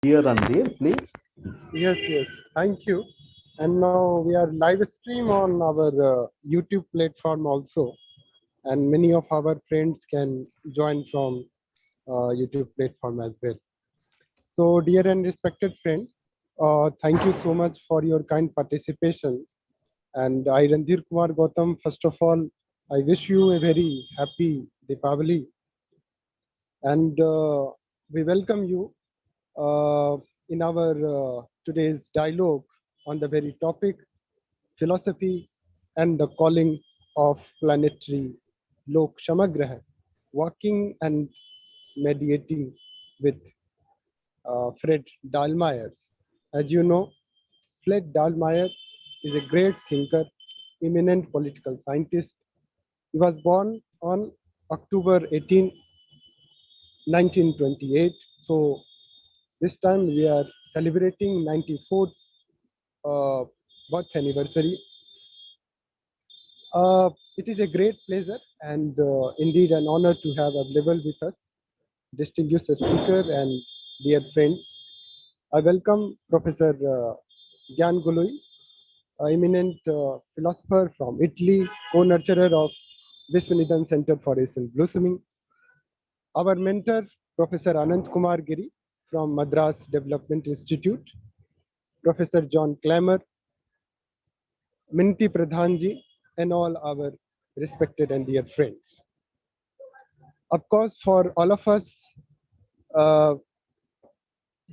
Here, Randhir, please. Yes, yes. Thank you. And now we are live stream on our YouTube platform also, and many of our friends can join from YouTube platform as well. So, dear and respected friend, thank you so much for your kind participation. And I, Randhir Kumar Gautam, first of all, I wish you a very happy Deepavali, and we welcome you uh, in our today's dialogue on the very topic philosophy and the calling of planetary Lokasamgraha, walking and mediating with Fred Dallmayr. As you know, Fred Dallmayr is a great thinker, eminent political scientist. He was born on October 18, 1928. So this time we are celebrating 94th birth anniversary. It is a great pleasure and indeed an honor to have available with us distinguished speaker and dear friends. I welcome Professor Gianluigi, eminent philosopher from Italy, co-nurturer of Vishwaneedam Center for Asian Blossoming. Our mentor, Professor Kumar Giri from Madras Development Institute, Professor John Clammer, Minati Pradhanji, and all our respected and dear friends. Of course, for all of us, uh,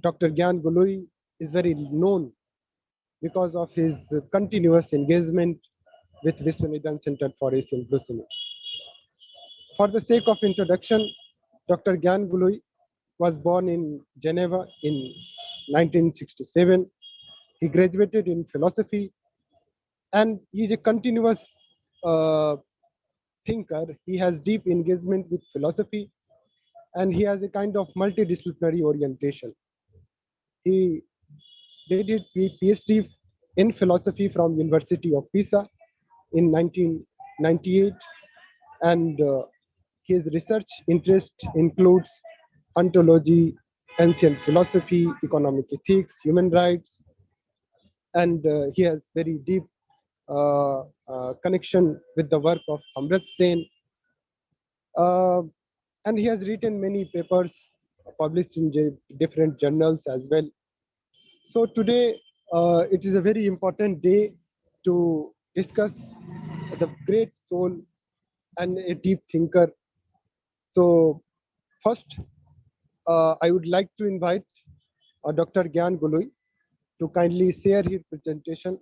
Dr. Gianluigi is very known because of his continuous engagement with Vishwaneedam Center for Asian Blossoming. For the sake of introduction, Dr. Gianluigi was born in Geneva in 1967. He graduated in philosophy and he is a continuous uh, thinker. He has deep engagement with philosophy and he has a kind of multidisciplinary orientation. He did his PhD in philosophy from University of Pisa in 1998, and his research interest includes ontology, ancient philosophy, economic ethics, human rights, and he has very deep connection with the work of Amrit Sen. Uh, and he has written many papers published in different journals as well. So today it is a very important day to discuss the great soul and a deep thinker. So first, I would like to invite Dr. Gianluigi to kindly share his presentation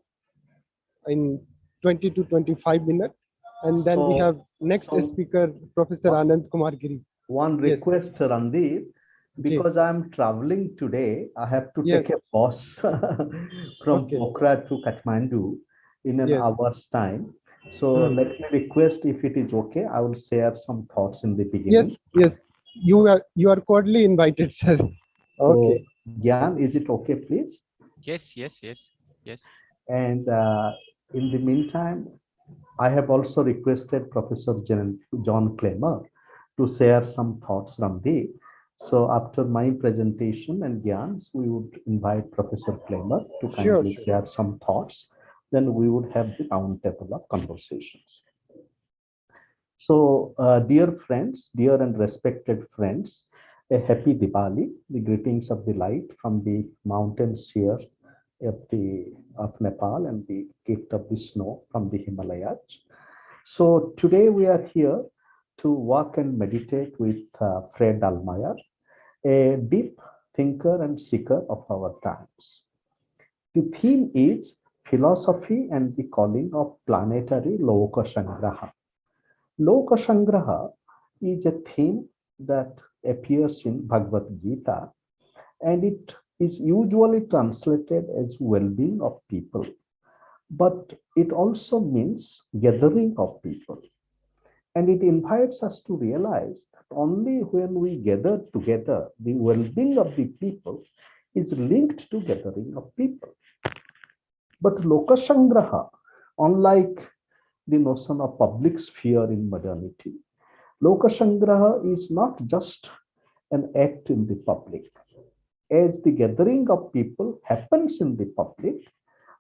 in 20 to 25 minutes. And then we have next speaker, Professor Kumar Giri. One request, yes. Randhir, because I'm traveling today, I have to take a bus from Pokhara to Kathmandu in an hour's time. So let me request, if it is okay, I will share some thoughts in the beginning. Yes. You are cordially invited, sir. Okay. So, Gyan, is it okay, please? Yes. And in the meantime, I have also requested Professor John Clammer to share some thoughts from the. So after my presentation and Gyan's, we would invite Professor Clammer to kindly share some thoughts. Then we would have the round table of conversations. So dear friends, dear and respected friends, a happy Diwali, the greetings of the light from the mountains here of Nepal and the gift of the snow from the Himalayas. So today we are here to walk and meditate with Fred Dallmayr, a deep thinker and seeker of our times. The theme is philosophy and the calling of planetary Lokasamgraha. Lokasamgraha is a theme that appears in Bhagavad Gita, and it is usually translated as well-being of people, but it also means gathering of people. And it invites us to realize that only when we gather together, the well-being of the people is linked to gathering of people. But Lokasamgraha, unlike the notion of public sphere in modernity, Lokasamgraha is not just an act in the public. as the gathering of people happens in the public,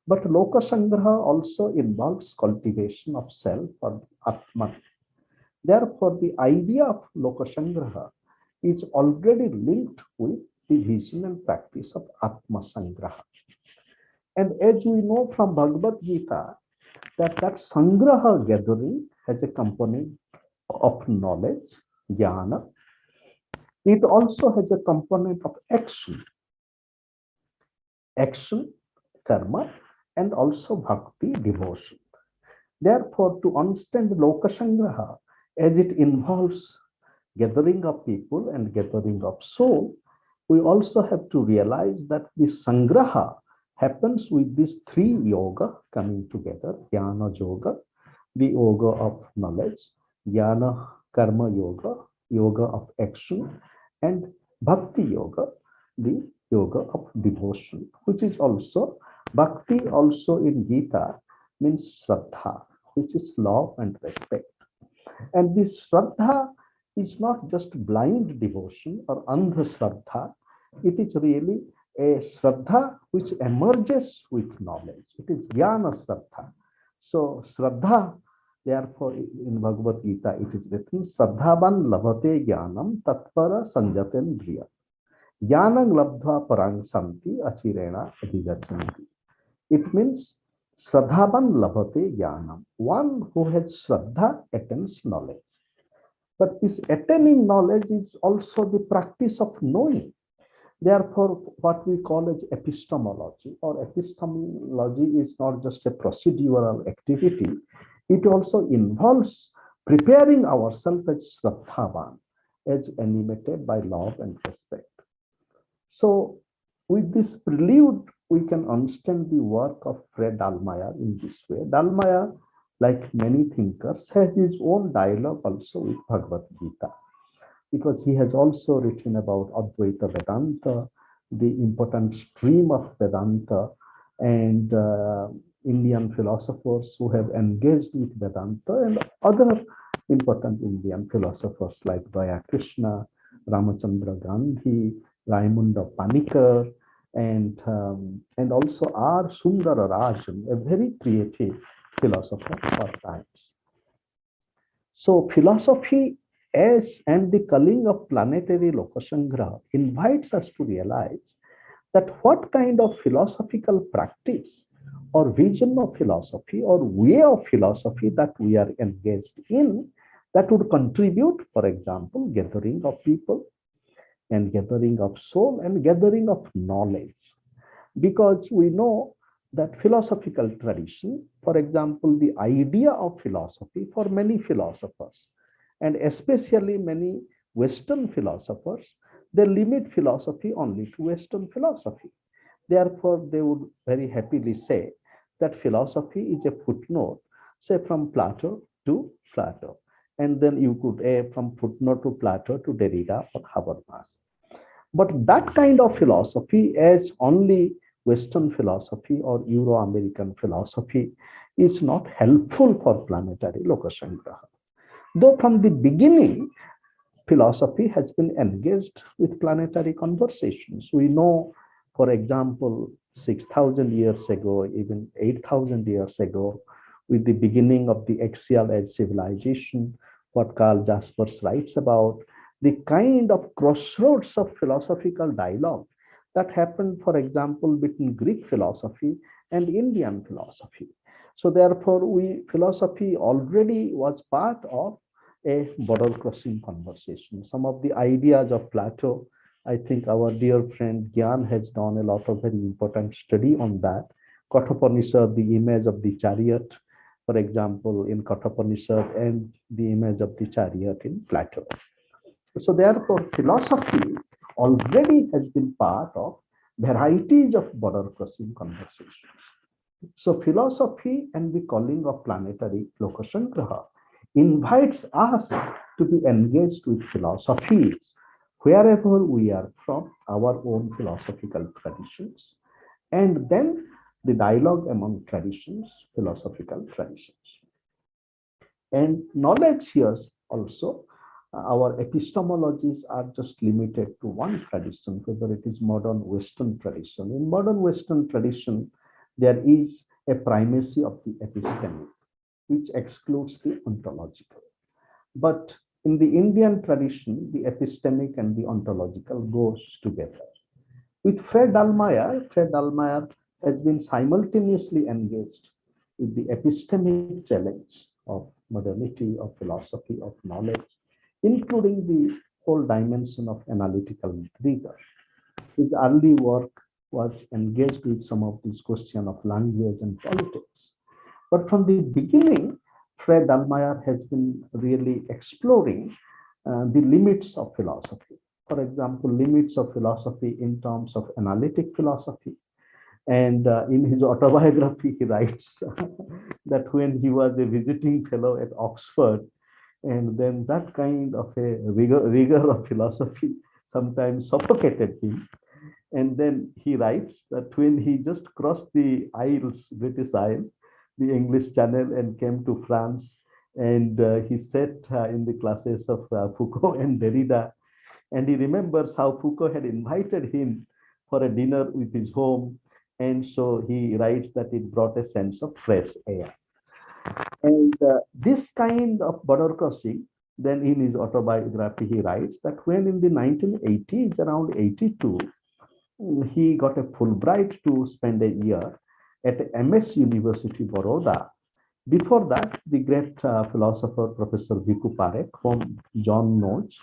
but Lokasamgraha also involves cultivation of self or Atman. Therefore, the idea of Lokasamgraha is already linked with the vision and practice of Atma Sangraha. And as we know from Bhagavad Gita, that Sangraha gathering has a component of knowledge, jnana. It also has a component of action, karma, and also bhakti, devotion. Therefore, to understand Lokasamgraha, as it involves gathering of people and gathering of soul, we also have to realize that the Sangraha happens with these three yoga coming together, Jnana Yoga, the yoga of knowledge, Jnana Karma Yoga, yoga of action, and Bhakti Yoga, the yoga of devotion, which is also, Bhakti also in Gita means Shraddha, which is love and respect. And this Shraddha is not just blind devotion or Andhra Shraddha, it is really a Shraddha which emerges with knowledge. It is Jnana Shraddha. So Shraddha, therefore in Bhagavad Gita it is written, Shraddhavan labhate jnanam tatpara sanjatendriya. Jnanam labdhva parang santi achirena adhigachanti. It means Shraddhavan labhate jnanam. One who has Shraddha attains knowledge. But this attaining knowledge is also the practice of knowing. Therefore, what we call as epistemology, or epistemology is not just a procedural activity, it also involves preparing ourselves as Shraddhavan, as animated by love and respect. So, with this prelude, we can understand the work of Fred Dallmayr in this way. Dallmayr, like many thinkers, has his own dialogue also with Bhagavad Gita, because he has also written about Advaita Vedanta, the important stream of Vedanta, and Indian philosophers who have engaged with Vedanta, and other important Indian philosophers like Daya Krishna, Ramachandra Gandhi, Raimunda Panikkar, and also R. Sundara Rajan, a very creative philosopher for times. So philosophy as and the culling of planetary Lokasamgraha invites us to realize that what kind of philosophical practice or vision of philosophy or way of philosophy that we are engaged in that would contribute, for example, gathering of people and gathering of soul and gathering of knowledge. Because we know that philosophical tradition, for example, the idea of philosophy for many philosophers, and especially many Western philosophers, they limit philosophy only to Western philosophy. Therefore, they would very happily say that philosophy is a footnote, say from Plato to Plato. And then you could add from footnote to Plato to Derrida or Habermas. But that kind of philosophy as only Western philosophy or Euro-American philosophy is not helpful for planetary Lokasamgraha. Though from the beginning, philosophy has been engaged with planetary conversations. We know, for example, 6,000 years ago, even 8,000 years ago, with the beginning of the axial age civilization, what Karl Jaspers writes about, the kind of crossroads of philosophical dialogue that happened, for example, between Greek philosophy and Indian philosophy. So therefore, philosophy already was part of a border crossing conversation. Some of the ideas of Plato, I think our dear friend Gyan has done a lot of very important study on that. Kathopanishad, the image of the chariot, for example, in Kathopanishad, and the image of the chariot in Plato. So therefore, philosophy already has been part of varieties of border crossing conversations. So philosophy and the calling of planetary Lokasamgraha invites us to be engaged with philosophies wherever we are from, our own philosophical traditions, and then the dialogue among traditions, philosophical traditions. And knowledge here also, Our epistemologies are just limited to one tradition, whether it is modern Western tradition. In modern Western tradition, there is a primacy of the epistemic, which excludes the ontological. But in the Indian tradition, the epistemic and the ontological goes together. With Fred Dallmayr has been simultaneously engaged with the epistemic challenge of modernity, of philosophy, of knowledge, including the whole dimension of analytical rigor. His early work was engaged with some of these questions of language and politics. But from the beginning, Fred Dallmayr has been really exploring the limits of philosophy. For example, limits of philosophy in terms of analytic philosophy. And in his autobiography, he writes that when he was a visiting fellow at Oxford, and then that kind of a rigor of philosophy sometimes suffocated him. And then he writes that when he just crossed the Isles, British Isles, the English Channel, and came to France, and he sat in the classes of Foucault and Derrida, and he remembers how Foucault had invited him for a dinner with his home, and so he writes that it brought a sense of fresh air. And this kind of border crossing, then in his autobiography, he writes that when in the 1980s, around 82, he got a Fulbright to spend a year at MS University, Baroda. Before that, the great philosopher, Professor Bhikkhu Parekh, whom John knows.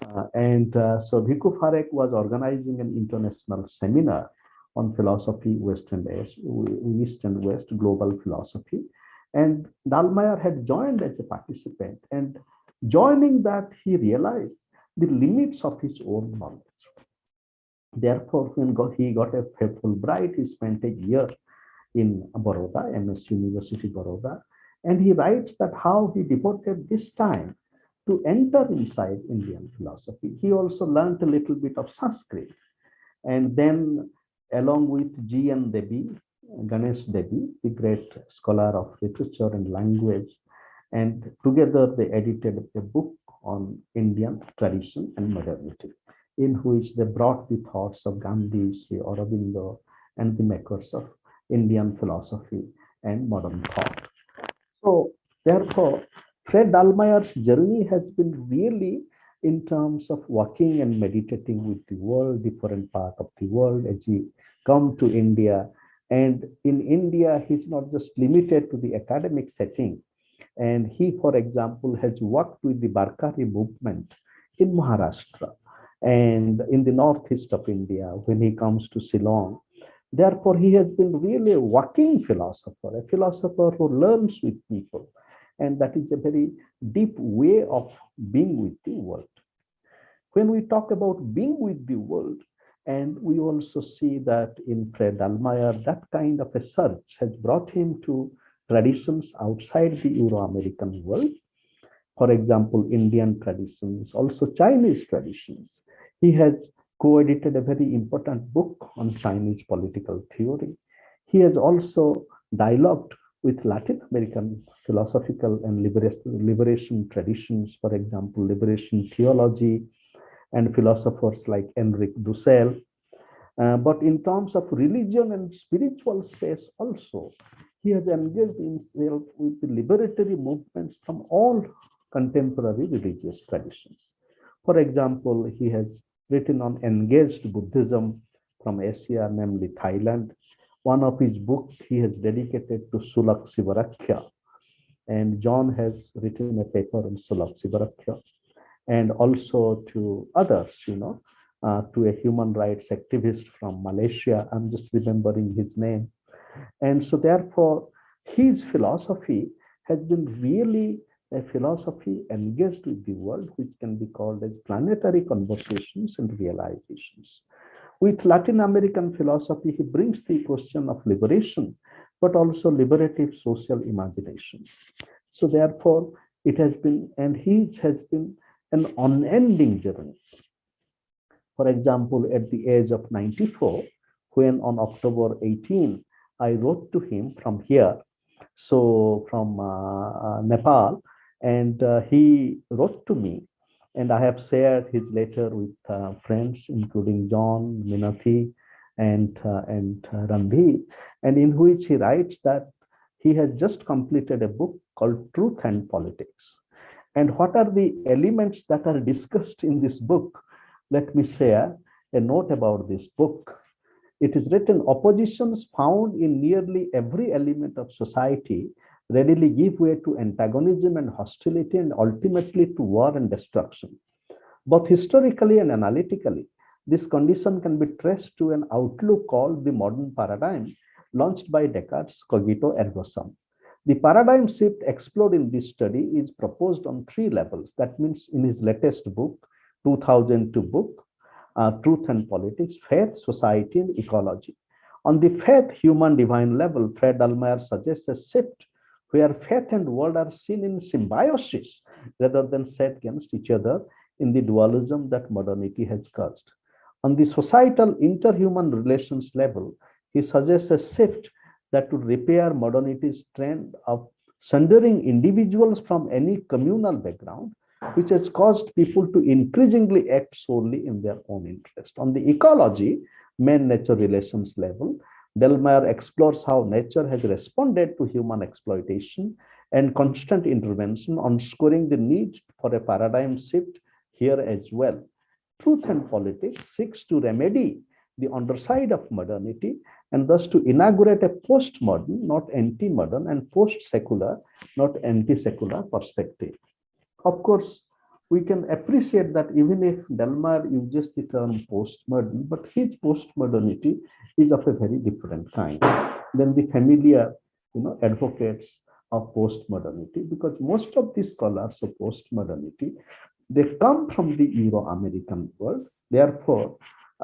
So Bhikkhu Parekh was organizing an international seminar on philosophy, West and West, global philosophy. And Dallmayr had joined as a participant. And joining that, he realized the limits of his own knowledge. Therefore, when he got a Fulbright, he spent a year in Baroda, MS University, Baroda, and he writes that how he devoted this time to enter inside Indian philosophy. He also learned a little bit of Sanskrit, and then along with G.N. Devi, Ganesh Devi, the great scholar of literature and language, and together they edited a book on Indian tradition and modernity, in which they brought the thoughts of Gandhi, Sri Aurobindo, and the makers of Indian philosophy and modern thought. So, therefore, Fred Dallmayr's journey has been really in terms of walking and meditating with the world, different part of the world, as he come to India. And in India, he's not just limited to the academic setting. And he, for example, has worked with the Barkari movement in Maharashtra and in the northeast of India when he comes to Ceylon. Therefore, he has been really a working philosopher, a philosopher who learns with people. And that is a very deep way of being with the world. When we talk about being with the world, and we also see that in Fred Dallmayr, that kind of a search has brought him to traditions outside the Euro-American world. For example, Indian traditions, also Chinese traditions. He has co-edited a very important book on Chinese political theory. He has also dialogued with Latin American philosophical and liberation traditions, for example, liberation theology and philosophers like Enrique Dussel. But in terms of religion and spiritual space also, he has engaged himself with the liberatory movements from all contemporary religious traditions. For example, he has written on engaged Buddhism from Asia, namely Thailand. One of his books he has dedicated to Sulak Sivarakya, and John has written a paper on Sulak Sivarakya, and also to others, to a human rights activist from Malaysia. I'm just remembering his name. And so therefore, his philosophy has been really a philosophy engaged with the world, which can be called as planetary conversations and realizations. With Latin American philosophy, he brings the question of liberation, but also liberative social imagination. So therefore, it has been, and his has been an unending journey. For example, at the age of 94, when on October 18, I wrote to him from here, so from Nepal, and he wrote to me And I have shared his letter with friends, including John, Minati, and Randhir, and in which he writes that he has just completed a book called Truth and Politics. And what are the elements that are discussed in this book? Let me share a note about this book. It is written, oppositions found in nearly every element of society readily give way to antagonism and hostility and ultimately to war and destruction. Both historically and analytically, this condition can be traced to an outlook called the modern paradigm, launched by Descartes' cogito ergo sum. The paradigm shift explored in this study is proposed on three levels. That means in his latest book, 2002 book, Truth and Politics, Faith, Society, and Ecology. On the faith, human divine level, Dallmayr suggests a shift where faith and world are seen in symbiosis rather than set against each other in the dualism that modernity has caused. On the societal interhuman relations level, he suggests a shift that would repair modernity's trend of sundering individuals from any communal background, which has caused people to increasingly act solely in their own interest. On the ecology, man-nature relations level, Dallmayr explores how nature has responded to human exploitation and constant intervention, underscoring the need for a paradigm shift here as well. Truth and Politics seeks to remedy the underside of modernity and thus to inaugurate a postmodern, not anti-modern, and post-secular, not anti-secular perspective. Of course, we can appreciate that even if Dallmayr uses the term postmodern, but his postmodernity is of a very different kind than the familiar, advocates of postmodernity, because most of these scholars of postmodernity, they come from the Euro-American world. Therefore,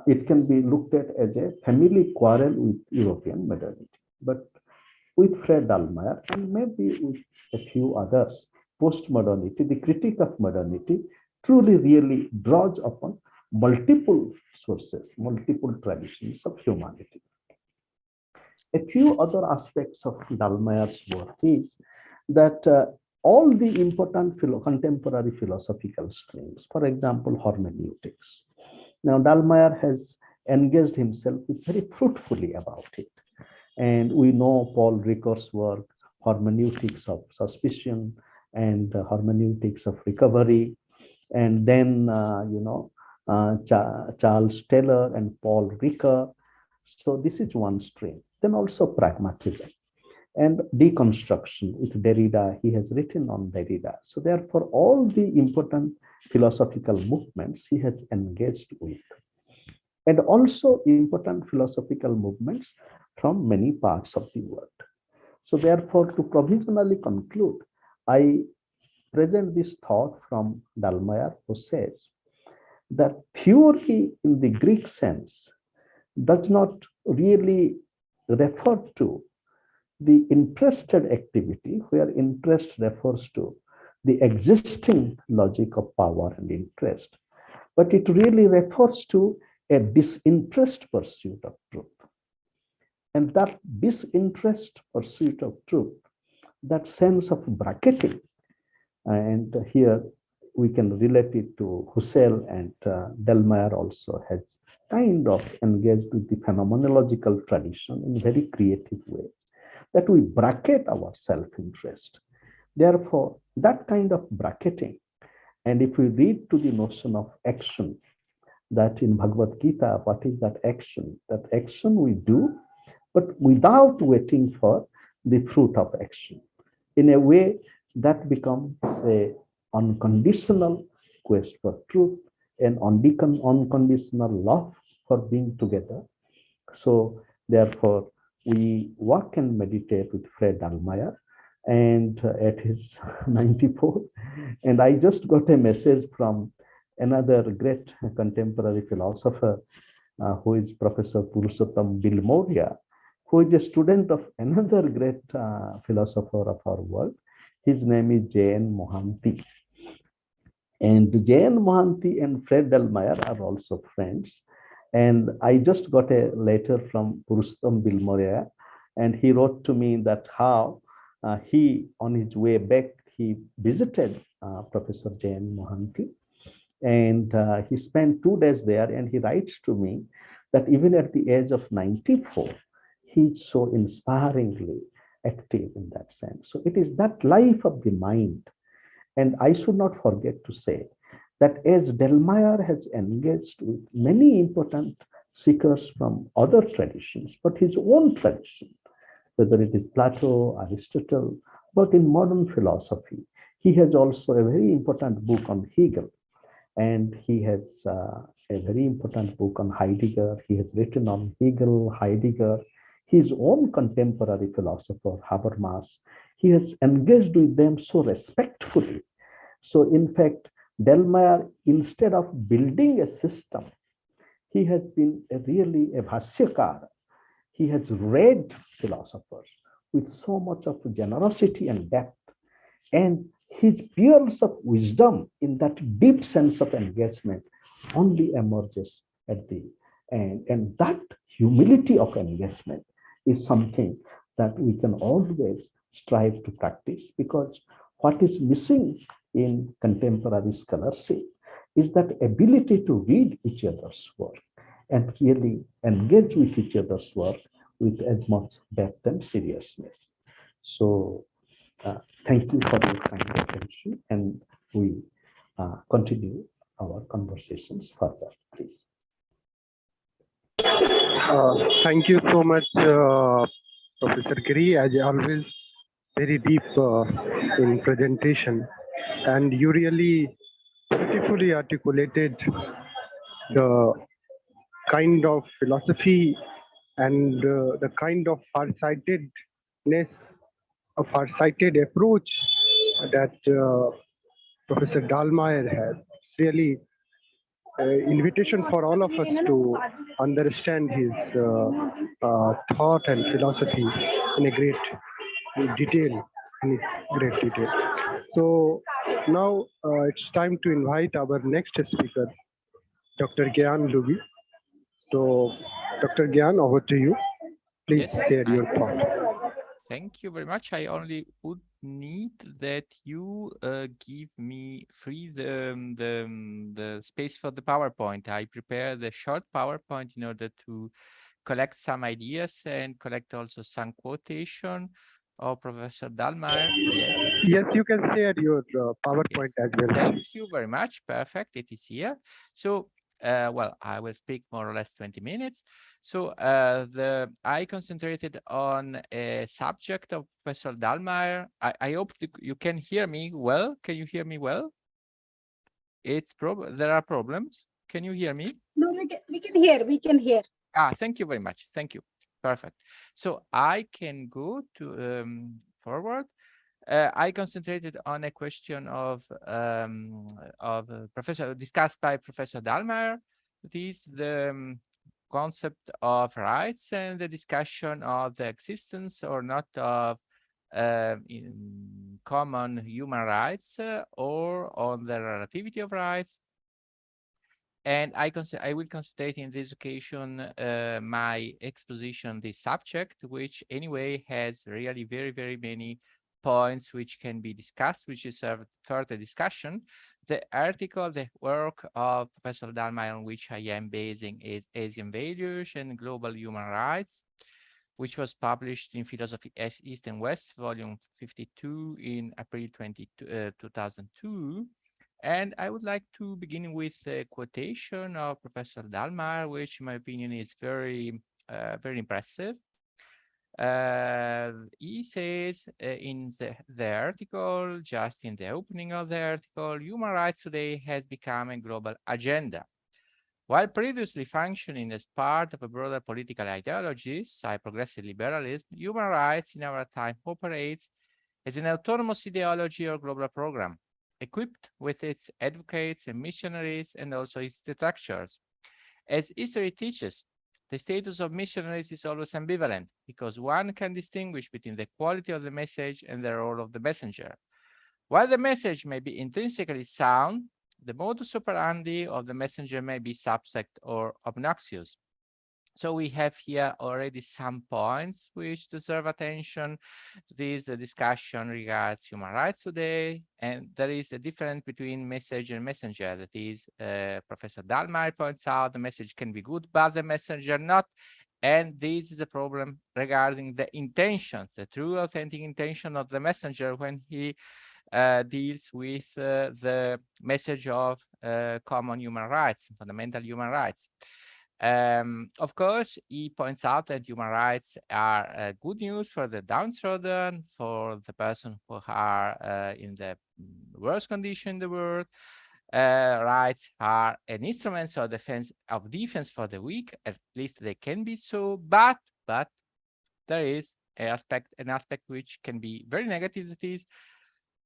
it can be looked at as a family quarrel with European modernity. But with Dallmayr and maybe with a few others, postmodernity, the critique of modernity, truly really draws upon multiple sources, multiple traditions of humanity. A few other aspects of Dallmayr's work is that all the important contemporary philosophical streams, for example, hermeneutics. Now, Dallmayr has engaged himself very fruitfully about it. And we know Paul Ricoeur's work, hermeneutics of suspicion and hermeneutics of recovery. And then, Charles Taylor and Paul Ricoeur. So this is one stream. Then also pragmatism and deconstruction with Derrida. He has written on Derrida. So therefore, all the important philosophical movements he has engaged with. And also important philosophical movements from many parts of the world. So therefore, to provisionally conclude, I present this thought from Dallmayr, who says that purely in the Greek sense does not really refer to the interested activity, where interest refers to the existing logic of power and interest, but it really refers to a disinterested pursuit of truth. And that disinterested pursuit of truth, that sense of bracketing, and here we can relate it to Husserl, and Dallmayr also has kind of engaged with the phenomenological tradition in very creative ways, that we bracket our self-interest. Therefore, that kind of bracketing, and if we read to the notion of action, that in Bhagavad Gita, what is that action? That action we do, but without waiting for the fruit of action. In a way, that becomes a unconditional quest for truth and unconditional love for being together. So therefore, we work and meditate with Dallmayr, and at his 94. And I just got a message from another great contemporary philosopher, who is Professor Purushottam Bilmoria, who is a student of another great philosopher of our world. His name is J.N. Mohanty. And J.N. Mohanty and Dallmayr are also friends. And I just got a letter from Purushottam Bilmoria, and he wrote to me that how he, on his way back, he visited Professor J.N. Mohanty. And he spent 2 days there, and he writes to me that even at the age of 94, he's so inspiringly active in that sense. So it is that life of the mind. And I should not forget to say that as Dallmayr has engaged with many important seekers from other traditions, but his own tradition, whether it is Plato, Aristotle, but in modern philosophy, he has also a very important book on Hegel, and he has a very important book on Heidegger. He has written on Hegel, Heidegger, his own contemporary philosopher, Habermas. He has engaged with them so respectfully. So, in fact, Dallmayr, instead of building a system, he has been really a Bhasyakar. He has read philosophers with so much of generosity and depth. And his pearls of wisdom in that deep sense of engagement only emerges at the end. And that humility of engagement is something that we can always strive to practice, because what is missing in contemporary scholarship is that ability to read each other's work and really engage with each other's work with as much depth and seriousness. So thank you for your kind attention, and we continue our conversations further, please. Thank you so much, Professor Giri, as always, very deep in presentation. And you really beautifully articulated the kind of philosophy and the kind of farsightedness, a farsighted approach that Professor Dallmayr has. Really invitation for all of us to understand his thought and philosophy in a great detail, So now it's time to invite our next speaker, Dr. Gianluigi. So, Dr. Gyan, over to you. Please share your thought. Thank you very much. I only would need that you give me the space for the PowerPoint. I prepared the short PowerPoint in order to collect some ideas and collect also some quotation of Professor Dallmayr. Yes. Yes, you can share your PowerPoint as well. Thank you very much. Perfect. It is here. So well, I will speak more or less 20 minutes. So I concentrated on a subject of Professor Dallmayr. I hope you can hear me well. Can you hear me well? There are problems. Can you hear me? No, we can hear. Thank you very much. Thank you. Perfect. So I can go to forward. I concentrated on a question of discussed by Professor Dallmayr. It is the concept of rights and the discussion of the existence or not of in common human rights or on the relativity of rights. And I will concentrate in this occasion my exposition, this subject, which anyway has really very, very many points which can be discussed, which is a further discussion. The article, the work of Professor Dallmayr on which I am basing is Asian Values and Global Human Rights, which was published in Philosophy East and West, volume 52 in April 2002. And I would like to begin with a quotation of Professor Dallmayr, which in my opinion is very, very impressive. He says in the article, just in the opening of the article, human rights today has become a global agenda. While previously functioning as part of a broader political ideology, say progressive liberalism, human rights in our time operates as an autonomous ideology or global program, equipped with its advocates and missionaries and also its detractors. As history teaches, the status of missionaries is always ambivalent because one can distinguish between the quality of the message and the role of the messenger. While the message may be intrinsically sound, the modus operandi of the messenger may be suspect or obnoxious. So we have here already some points which deserve attention. This discussion regards human rights today, and there is a difference between message and messenger. That is, Professor Dallmayr points out the message can be good, but the messenger not. And this is a problem regarding the intentions, the true authentic intention of the messenger when he deals with the message of common human rights, fundamental human rights. Of course, he points out that human rights are good news for the downtrodden, for the person who are in the worst condition in the world. Rights are an instrument of defense for the weak. At least they can be so, but there is an aspect which can be very negative. That is,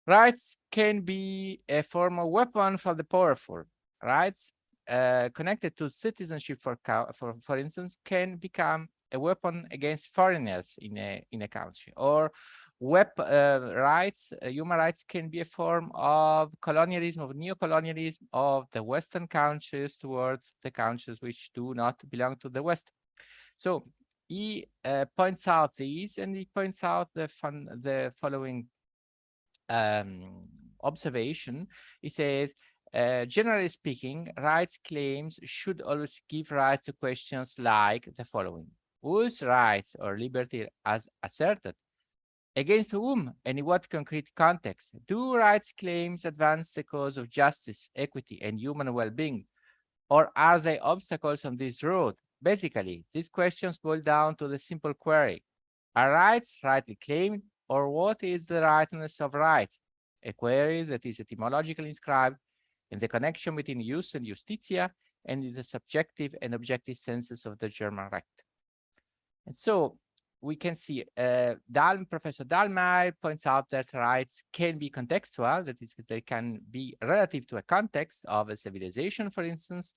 rights can be a form of weapon for the powerful. Rights connected to citizenship, for instance, can become a weapon against foreigners in a country, or rights, human rights can be a form of colonialism, of neo-colonialism of the Western countries towards the countries which do not belong to the West. So he points out these, and he points out the following observation. He says, generally speaking, rights claims should always give rise to questions like the following: whose rights or liberty as asserted? Against whom and in what concrete context? Do rights claims advance the cause of justice, equity, and human well-being? Or are they obstacles on this road? Basically, these questions boil down to the simple query: are rights rightly claimed, or what is the rightness of rights? A query that is etymologically inscribed in the connection between jus and justitia, and in the subjective and objective senses of the German right. And so we can see Professor Dallmayr points out that rights can be contextual, that is, they can be relative to a context of a civilization, for instance,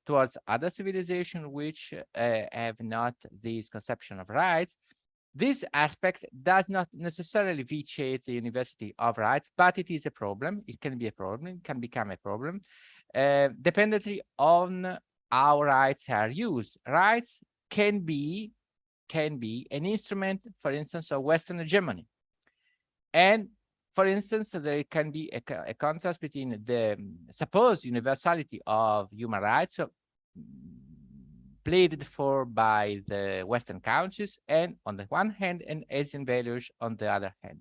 towards other civilizations which have not this conception of rights. This aspect does not necessarily vitiate the university of rights, but it is a problem. It can be a problem, it can become a problem, dependently on how rights are used. Rights can be an instrument, for instance, of Western hegemony. And for instance, there can be a contrast between the supposed universality of human rights pleaded for by the Western countries, and on the one hand, and Asian values on the other hand.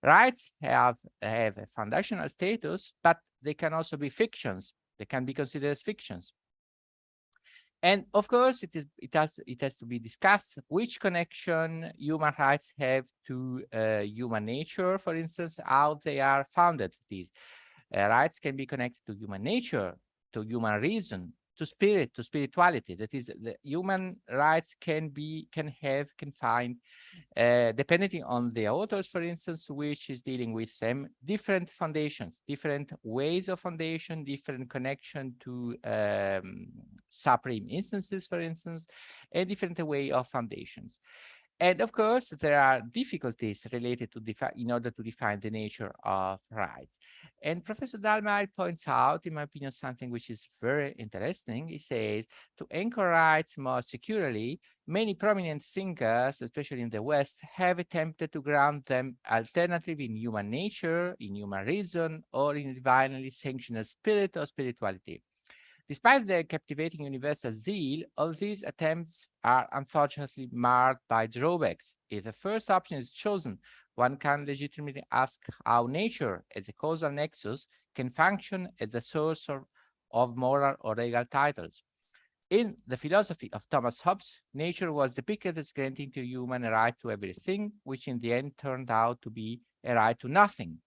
Rights have a foundational status, but they can also be fictions. They can be considered as fictions. And of course, it has to be discussed which connection human rights have to human nature, for instance, how they are founded. These rights can be connected to human nature, to human reason, to spirit, to spirituality. That is, the human rights can find, depending on the authors, for instance, which is dealing with them, different foundations, different ways of foundation, different connection to supreme instances, for instance, a different way of foundations. And of course, there are difficulties related to in order to define the nature of rights. And Professor Dallmayr points out, in my opinion, something which is very interesting. He says, to anchor rights more securely, many prominent thinkers, especially in the West, have attempted to ground them alternatively in human nature, in human reason, or in divinely sanctioned spirit or spirituality. Despite their captivating universal zeal, all these attempts are unfortunately marred by drawbacks. If the first option is chosen, one can legitimately ask how nature, as a causal nexus, can function as the source of moral or legal titles. In the philosophy of Thomas Hobbes, nature was depicted as granting to human a right to everything, which in the end turned out to be a right to nothing.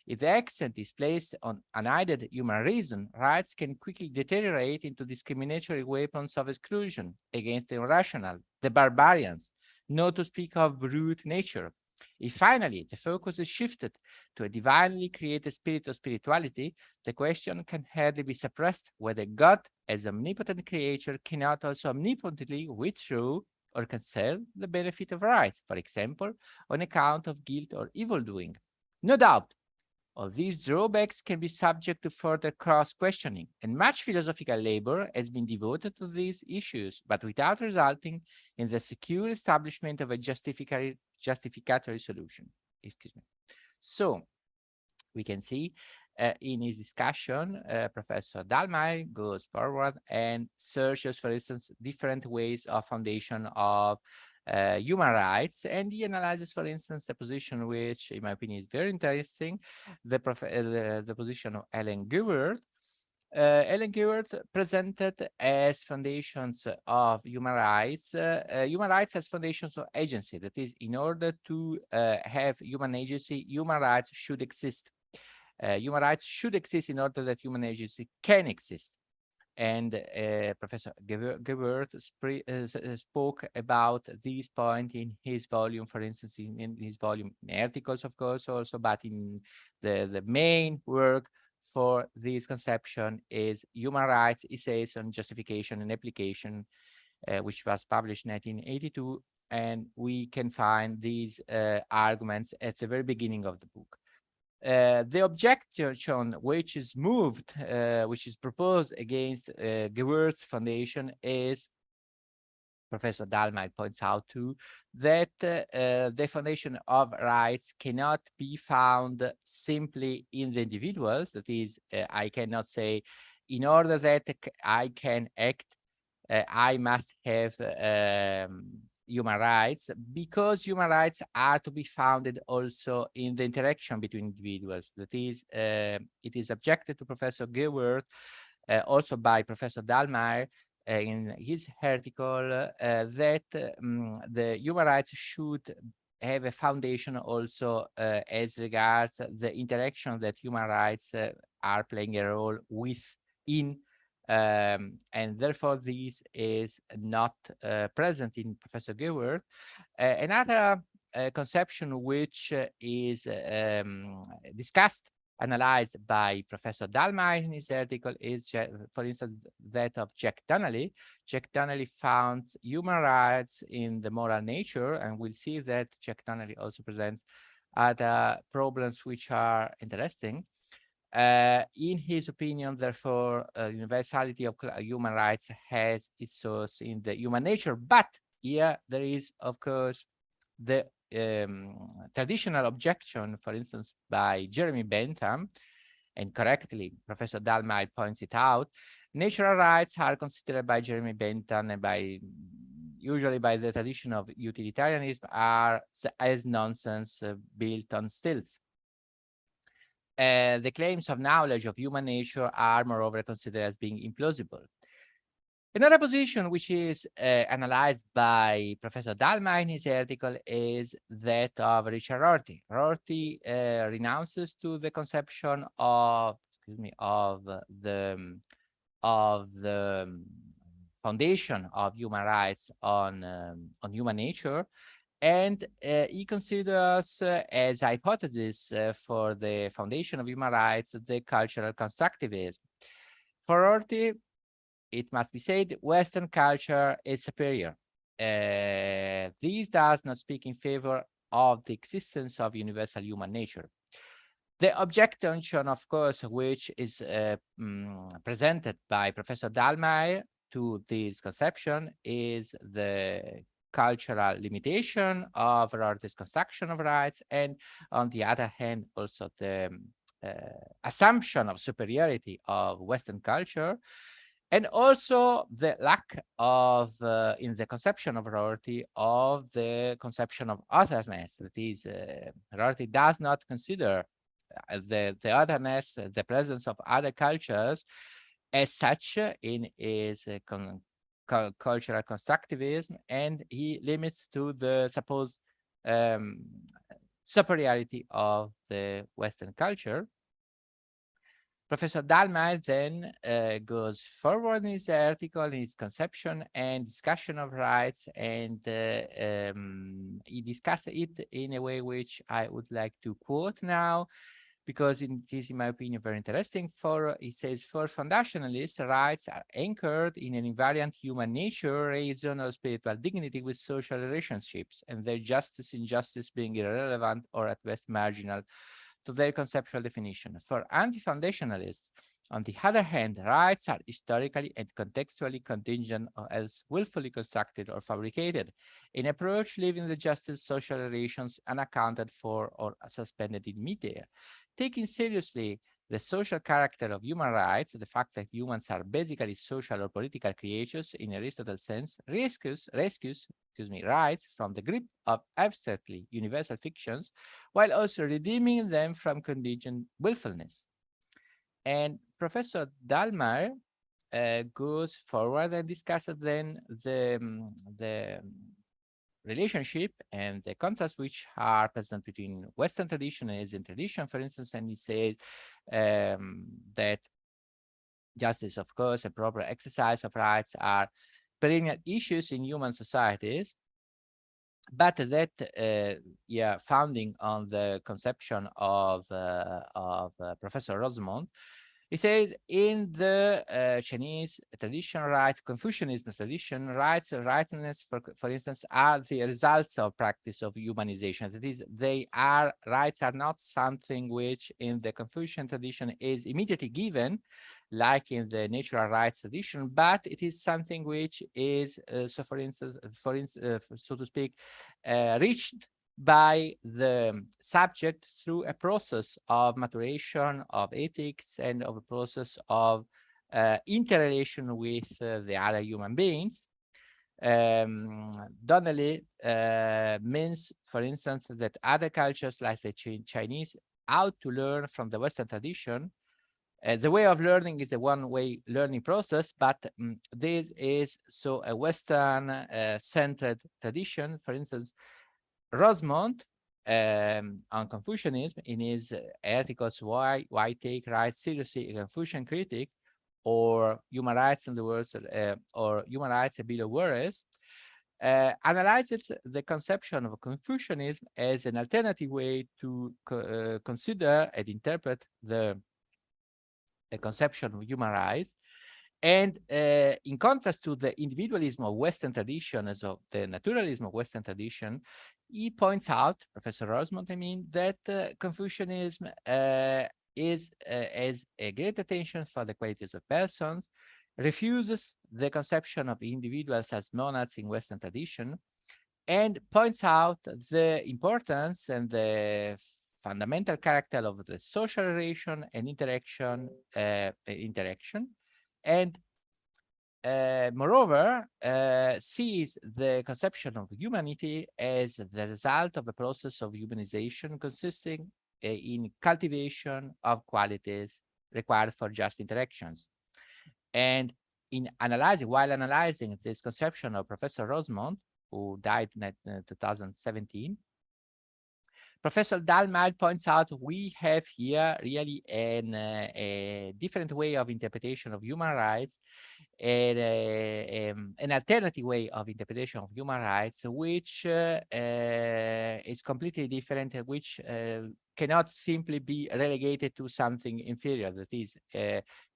If the accent is placed on unaided human reason, rights can quickly deteriorate into discriminatory weapons of exclusion against the irrational, the barbarians, not to speak of brute nature. If finally the focus is shifted to a divinely created spirit of spirituality, the question can hardly be suppressed whether God, as omnipotent creator, cannot also omnipotently withdraw or cancel the benefit of rights, for example, on account of guilt or evil doing. No doubt, All these drawbacks can be subject to further cross-questioning, and much philosophical labor has been devoted to these issues, but without resulting in the secure establishment of a justificatory solution. Excuse me. So we can see in his discussion, Professor Dallmayr goes forward and searches, for instance, different ways of foundation of human rights, and he analyzes, for instance, a position which, in my opinion, is very interesting, the position of Ellen Gewirth. Ellen Gewirth presented as foundations of human rights as foundations of agency. That is, in order to have human agency, human rights should exist. Human rights should exist in order that human agency can exist. And Professor Gewirth spoke about this point in his volume, for instance, in his volume, in articles, of course, also, but in the main work for this conception is Human Rights, Essays on Justification and Application, which was published in 1982. And we can find these arguments at the very beginning of the book. The objection which is proposed against Gewirth's foundation is, Professor Dallmayr points out too, that the foundation of rights cannot be found simply in the individuals. That is, I cannot say, in order that I can act, I must have human rights, because human rights are to be founded also in the interaction between individuals. That is, it is objected to Professor Gewirth, also by Professor Dallmayr, in his article, that the human rights should have a foundation also as regards the interaction that human rights are playing a role within, and therefore this is not present in Professor Gewirth. Another conception which is discussed, analyzed by Professor Dallmayr in his article is, for instance, that of Jack Donnelly. Jack Donnelly found human rights in the moral nature, and we'll see that Jack Donnelly also presents other problems which are interesting. In his opinion, therefore, universality of human rights has its source in the human nature. But here there is, of course, the traditional objection, for instance, by Jeremy Bentham, and correctly, Professor Dallmayr points it out. Natural rights are considered by Jeremy Bentham and usually by the tradition of utilitarianism are as nonsense, built on stilts. The claims of knowledge of human nature are, moreover, considered as being implausible. Another position which is analyzed by Professor Dallmayr in his article is that of Richard Rorty. Rorty renounces to the conception of, the foundation of human rights on human nature, and he considers as hypothesis for the foundation of human rights the cultural constructivism. For Rorty, it must be said, Western culture is superior. This does not speak in favor of the existence of universal human nature. The objection, of course, which is presented by Professor Dallmayr to this conception is the cultural limitation of Rorty's construction of rights, and on the other hand, also the assumption of superiority of Western culture, and also the lack of, in the conception of Rorty, of the conception of otherness. That is, Rorty does not consider the otherness, the presence of other cultures, as such in his cultural constructivism, and he limits to the supposed superiority of the Western culture. Professor Dallmayr then goes forward in his article, in his conception and discussion of rights, and he discusses it in a way which I would like to quote now, because it is, in my opinion, very interesting. He says, for foundationalists, rights are anchored in an invariant human nature, reason, or spiritual dignity with social relationships, and their justice, injustice being irrelevant or at best marginal to their conceptual definition. For anti-foundationalists, on the other hand, rights are historically and contextually contingent or else willfully constructed or fabricated, an approach leaving the justice social relations unaccounted for or suspended in midair. Taking seriously the social character of human rights, the fact that humans are basically social or political creatures in Aristotle's sense, rescues rights from the grip of abstractly universal fictions, while also redeeming them from contingent willfulness. And Professor Dallmayr goes forward and discusses then the relationship and the contrast which are present between Western tradition and Asian tradition, for instance, and he says that justice, of course, and proper exercise of rights are perennial issues in human societies, but that founding on the conception of Professor Rosemont, he says in the Chinese tradition, rights, Confucianism tradition, rights and rightness, for instance, are the results of practice of humanization. That is, rights are not something which in the Confucian tradition is immediately given, like in the natural rights tradition, but it is something which is, so for instance, so to speak, reached by the subject through a process of maturation of ethics and of a process of interrelation with the other human beings. Donnelly means, for instance, that other cultures like the Chinese ought to learn from the Western tradition. The way of learning is a one-way learning process, but this is so a Western centered tradition. For instance, Rosemont on Confucianism in his articles Why Take Rights Seriously, a Confucian Critic, or Human Rights in the Words, or Human Rights a Bill of Warriors, analyzes the conception of Confucianism as an alternative way to consider and interpret the conception of human rights. And in contrast to the individualism of Western tradition, as of the naturalism of Western tradition, he points out, Professor Rosemont, I mean, that Confucianism has a great attention for the qualities of persons, refuses the conception of individuals as monads in Western tradition, and points out the importance and the fundamental character of the social relation and interaction, and moreover, sees the conception of humanity as the result of a process of humanization consisting in cultivation of qualities required for just interactions. And while analyzing this conception of Professor Rosemont, who died in 2017, Professor Dallmayr points out we have here really a different way of interpretation of human rights, and an alternative way of interpretation of human rights, which is completely different, which cannot simply be relegated to something inferior. That is,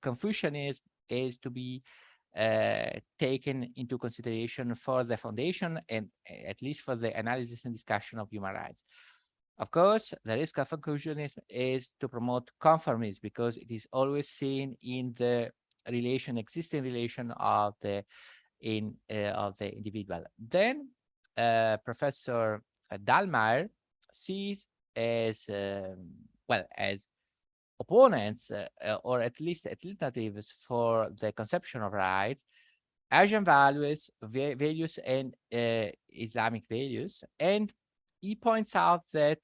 Confucianism is to be taken into consideration for the foundation and at least for the analysis and discussion of human rights. Of course, the risk of Confucianism is to promote conformism, because it is always seen in the existing relation of the individual. Then Professor Dallmayr sees as as opponents or at least alternatives for the conception of rights, Asian values, and Islamic values, and he points out that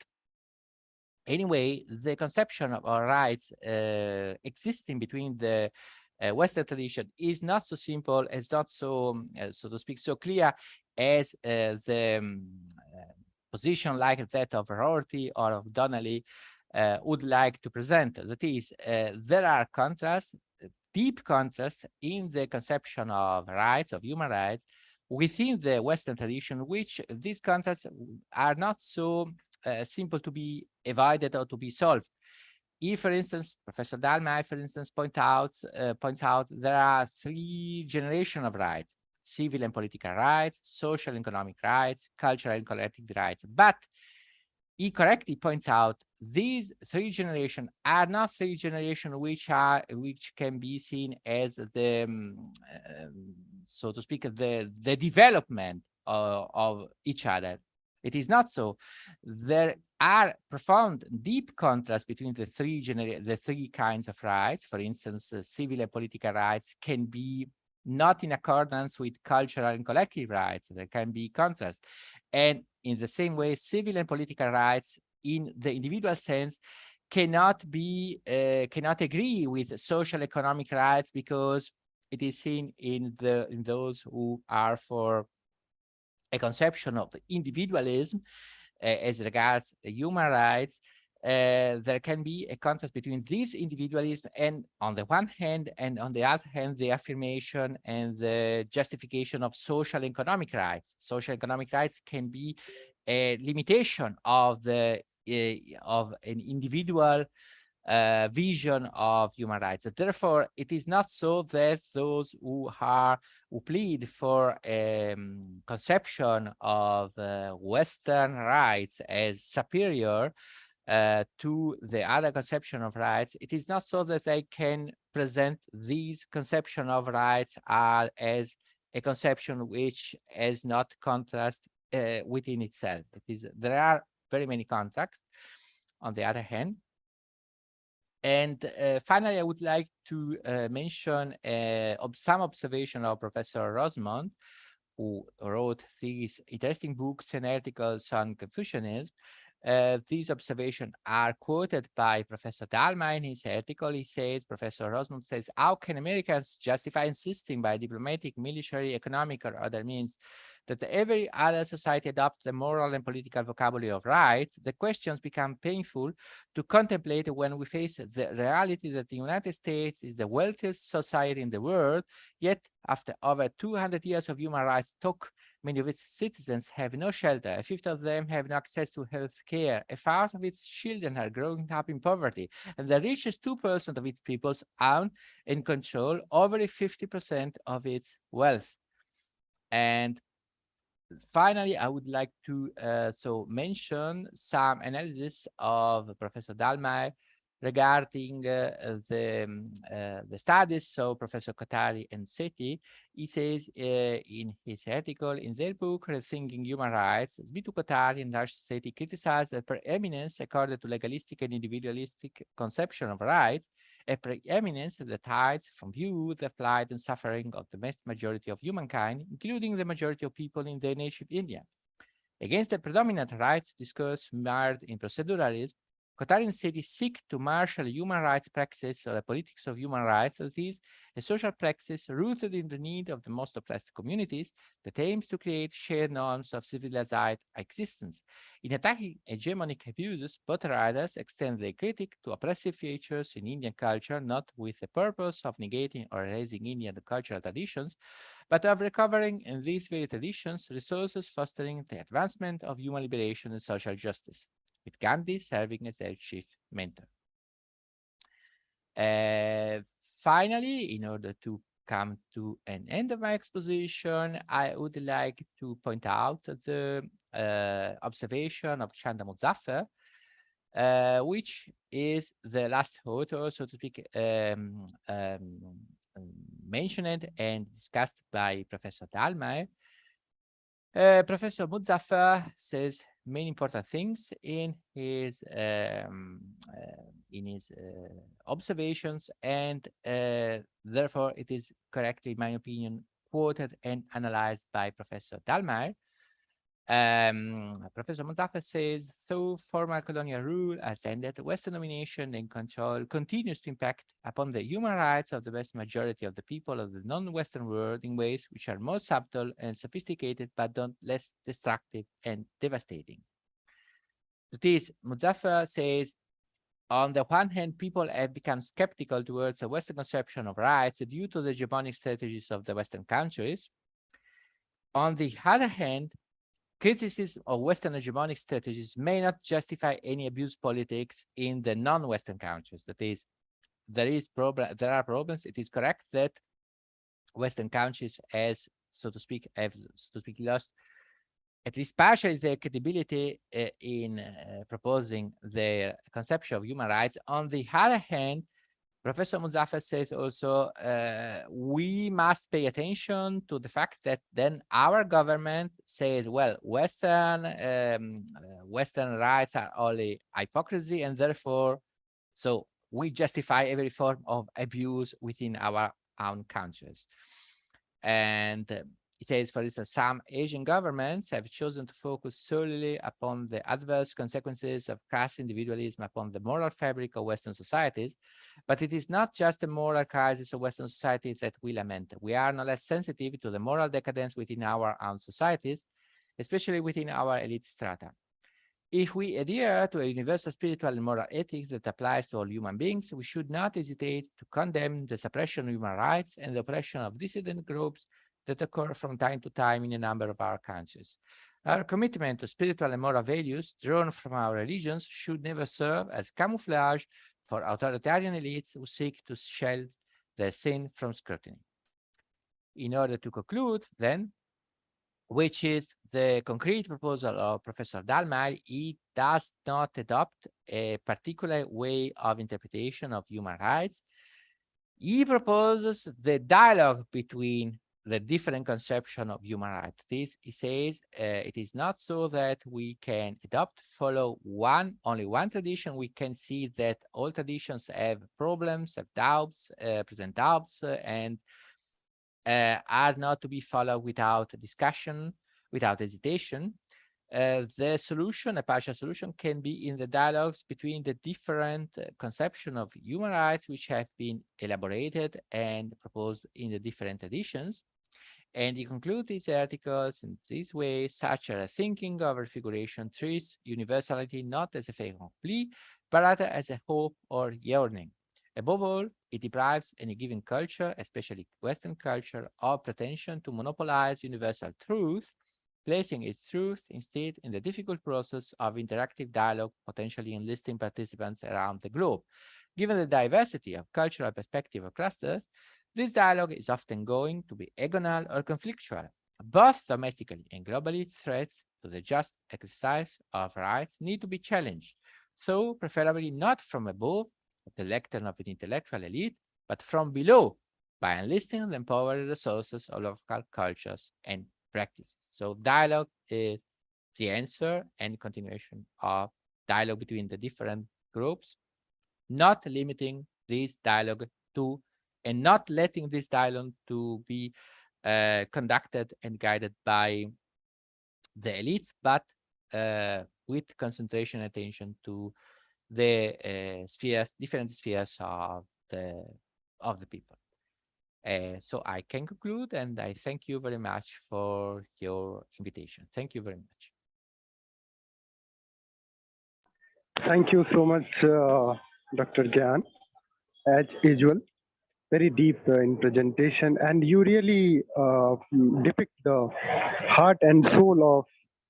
anyway, the conception of our rights existing between the Western tradition is not so simple, it's not so, so to speak, so clear as the position like that of Rorty or of Donnelly would like to present. That is, there are contrasts, deep contrasts in the conception of rights, of human rights, within the Western tradition, which these contrasts are not so simple to be avoided or to be solved. If, for instance, Professor Dallmayr, for instance, points out there are 3 generations of rights: civil and political rights, social and economic rights, cultural and collective rights. But he correctly points out these three generations are not three generations which can be seen as the so to speak the development of each other. It is not so. There are profound, deep contrasts between the three kinds of rights. For instance, civil and political rights can be not in accordance with cultural and collective rights. There can be contrast. And in the same way, civil and political rights in the individual sense cannot agree with social economic rights, because it is seen in those who are for a conception of individualism as regards human rights. There can be a contrast between this individualism and on the one hand, and on the other hand, the affirmation and the justification of social and economic rights. Social and economic rights can be a limitation of the of an individual vision of human rights. Therefore, it is not so that those who plead for a conception of Western rights as superior to the other conception of rights, it is not so that they can present these conception of rights as a conception which has not contrast within itself. There are very many contrasts on the other hand. And finally, I would like to mention some observation of Professor Rosemont, who wrote these interesting books and articles on Confucianism. These observations are quoted by Professor Dallmayr in his article. He says, Professor Rosemont says, how can Americans justify insisting by diplomatic, military, economic, or other means that every other society adopt the moral and political vocabulary of rights? The questions become painful to contemplate when we face the reality that the United States is the wealthiest society in the world, yet after over 200 years of human rights talk, many of its citizens have no shelter. A fifth of them have no access to health care. A fourth of its children are growing up in poverty. And the richest 2% of its peoples own and control over 50% of its wealth. And finally, I would like to mention some analysis of Professor Dallmayr regarding the studies. So Professor Kothari and Sethi, he says in his article, in their book, Rethinking Human Rights, Sbitu Kothari and Raj Sethi criticize the preeminence according to legalistic and individualistic conception of rights, a preeminence that hides from view the plight and suffering of the vast majority of humankind, including the majority of people in their native India. Against the predominant rights discourse mired in proceduralism, Kothari and Sethi seek to marshal human rights practices or the politics of human rights, that is, a social practice rooted in the need of the most oppressed communities that aims to create shared norms of civilized existence. In attacking hegemonic abuses, both writers extend their critique to oppressive features in Indian culture, not with the purpose of negating or erasing Indian cultural traditions, but of recovering in these very traditions resources fostering the advancement of human liberation and social justice, with Gandhi serving as their chief mentor. Finally, in order to come to an end of my exposition, I would like to point out the observation of Chanda Muzaffar, which is the last author, so to speak, mentioned and discussed by Professor Dallmayr. Professor Muzaffar says many important things in his observations, and therefore it is correctly, in my opinion, quoted and analyzed by Professor Dallmayr. Professor Muzaffar says, though formal colonial rule has ended, Western domination and control continues to impact upon the human rights of the vast majority of the people of the non-Western world in ways which are more subtle and sophisticated, but not less destructive and devastating. That is, Muzaffar says, on the one hand, people have become skeptical towards a Western conception of rights due to the hegemonic strategies of the Western countries. On the other hand, criticism of Western hegemonic strategies may not justify any abuse politics in the non-Western countries. That is, there are problems. It is correct that Western countries have lost at least partially their credibility in proposing their conception of human rights. On the other hand, Professor Muzaffar says also, we must pay attention to the fact that then our government says, well, Western rights are only hypocrisy, and therefore, so we justify every form of abuse within our own countries. And it says, for instance, some Asian governments have chosen to focus solely upon the adverse consequences of crass individualism upon the moral fabric of Western societies. But it is not just the moral crisis of Western society that we lament. We are no less sensitive to the moral decadence within our own societies, especially within our elite strata. If we adhere to a universal spiritual and moral ethic that applies to all human beings, we should not hesitate to condemn the suppression of human rights and the oppression of dissident groups that occur from time to time in a number of our countries. Our commitment to spiritual and moral values drawn from our religions should never serve as camouflage for authoritarian elites who seek to shield their sin from scrutiny. In order to conclude, then, which is the concrete proposal of Professor Dallmayr, he does not adopt a particular way of interpretation of human rights. He proposes the dialogue between the different conception of human rights. This, he says, it is not so that we can follow only one tradition. We can see that all traditions have problems, have doubts, present doubts, and are not to be followed without discussion, without hesitation. The solution, a partial solution, can be in the dialogues between the different conception of human rights which have been elaborated and proposed in the different editions. And he concludes these articles in this way: such a thinking of refiguration treats universality not as a favorable plea, but rather as a hope or yearning. Above all, it deprives any given culture, especially Western culture, of pretension to monopolize universal truth, placing its truth instead in the difficult process of interactive dialogue, potentially enlisting participants around the globe. Given the diversity of cultural perspective of clusters, this dialogue is often going to be agonal or conflictual. Both domestically and globally, threats to the just exercise of rights need to be challenged, though preferably not from above, at the lectern of an intellectual elite, but from below, by enlisting the empowered resources of local cultures and practices. So dialogue is the answer and continuation of dialogue between the different groups, not limiting this dialogue to, and not letting this dialogue to be conducted and guided by the elites, but with concentration and attention to the spheres, different spheres of the people. So I can conclude, and I thank you very much for your invitation. Thank you very much. Thank you so much, Dr. Gyan. As usual, very deep in presentation, and you really depict the heart and soul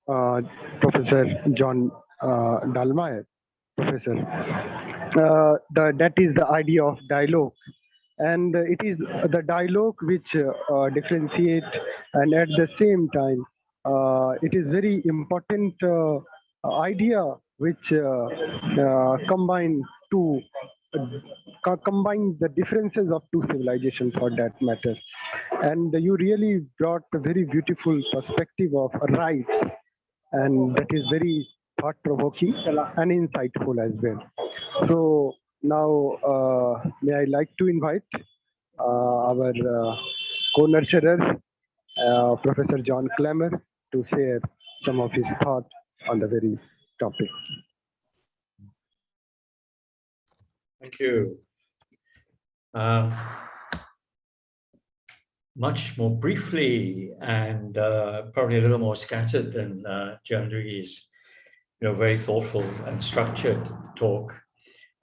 of Professor John Dallmayr, Professor. That is the idea of dialogue. And it is the dialogue which differentiate, and at the same time, it is very important idea which combine the differences of two civilizations, for that matter. And you really brought a very beautiful perspective of rights, and that is very thought-provoking and insightful as well. So now, may I like to invite our co-nurturer, Professor John Clammer, to share some of his thoughts on the very topic. Thank you. Much more briefly and probably a little more scattered than Gianluigi's, very thoughtful and structured talk.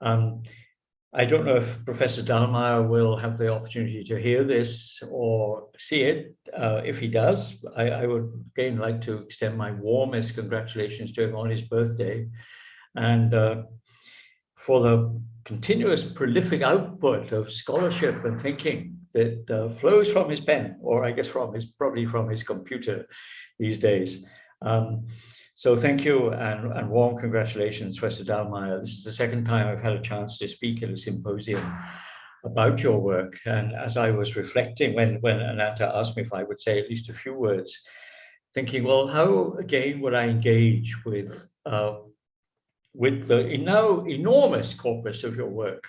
I don't know if Professor Dallmayr will have the opportunity to hear this or see it. If he does, I would again like to extend my warmest congratulations to him on his birthday, and for the continuous prolific output of scholarship and thinking that flows from his pen, or I guess probably from his computer these days. So thank you and warm congratulations, Professor Dallmayr. This is the second time I've had a chance to speak at a symposium about your work. And as I was reflecting, when Ananta asked me if I would say at least a few words, thinking, well, how again would I engage with the now enormous corpus of your work?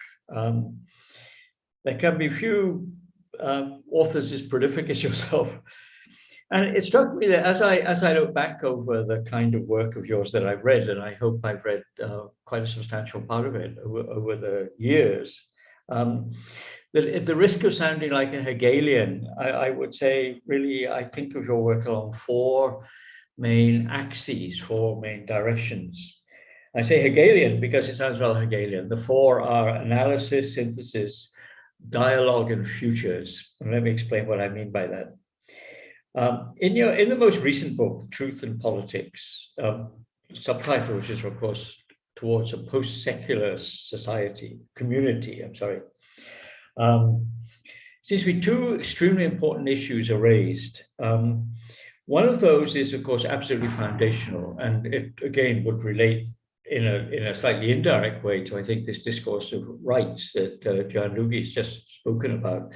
There can be few authors as prolific as yourself. And it struck me that as I look back over the kind of work of yours that I've read, and I hope I've read quite a substantial part of it over the years, that at the risk of sounding like a Hegelian, I would say, really, I think of your work along four main axes, four main directions. I say Hegelian because it sounds rather Hegelian. The four are analysis, synthesis, dialogue, and futures. And let me explain what I mean by that. In the most recent book, Truth and Politics, subtitle, which is of course towards a post-secular society, community, seems to be two extremely important issues are raised. One of those is, of course, absolutely foundational, and it again would relate in a slightly indirect way to, I think, this discourse of rights that Gianluigi has just spoken about,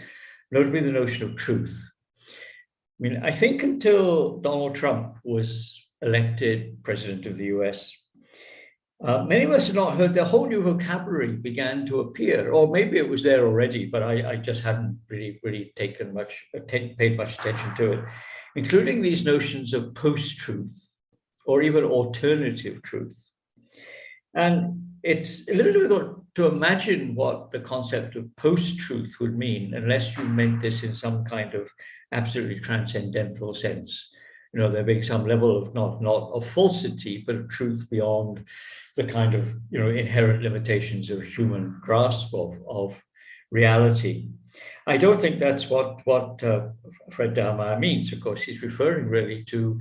notably the notion of truth. I mean, I think until Donald Trump was elected president of the US, many of us had not heard the whole new vocabulary began to appear, or maybe it was there already, but I just hadn't really paid much attention to it, including these notions of post-truth or even alternative truth. And it's a little difficult to imagine what the concept of post-truth would mean unless you meant this in some kind of absolutely transcendental sense. You know, there being some level of not of falsity, but of truth beyond the kind of, you know, inherent limitations of human grasp of reality. I don't think that's what Fred Dallmayr means. Of course, he's referring really to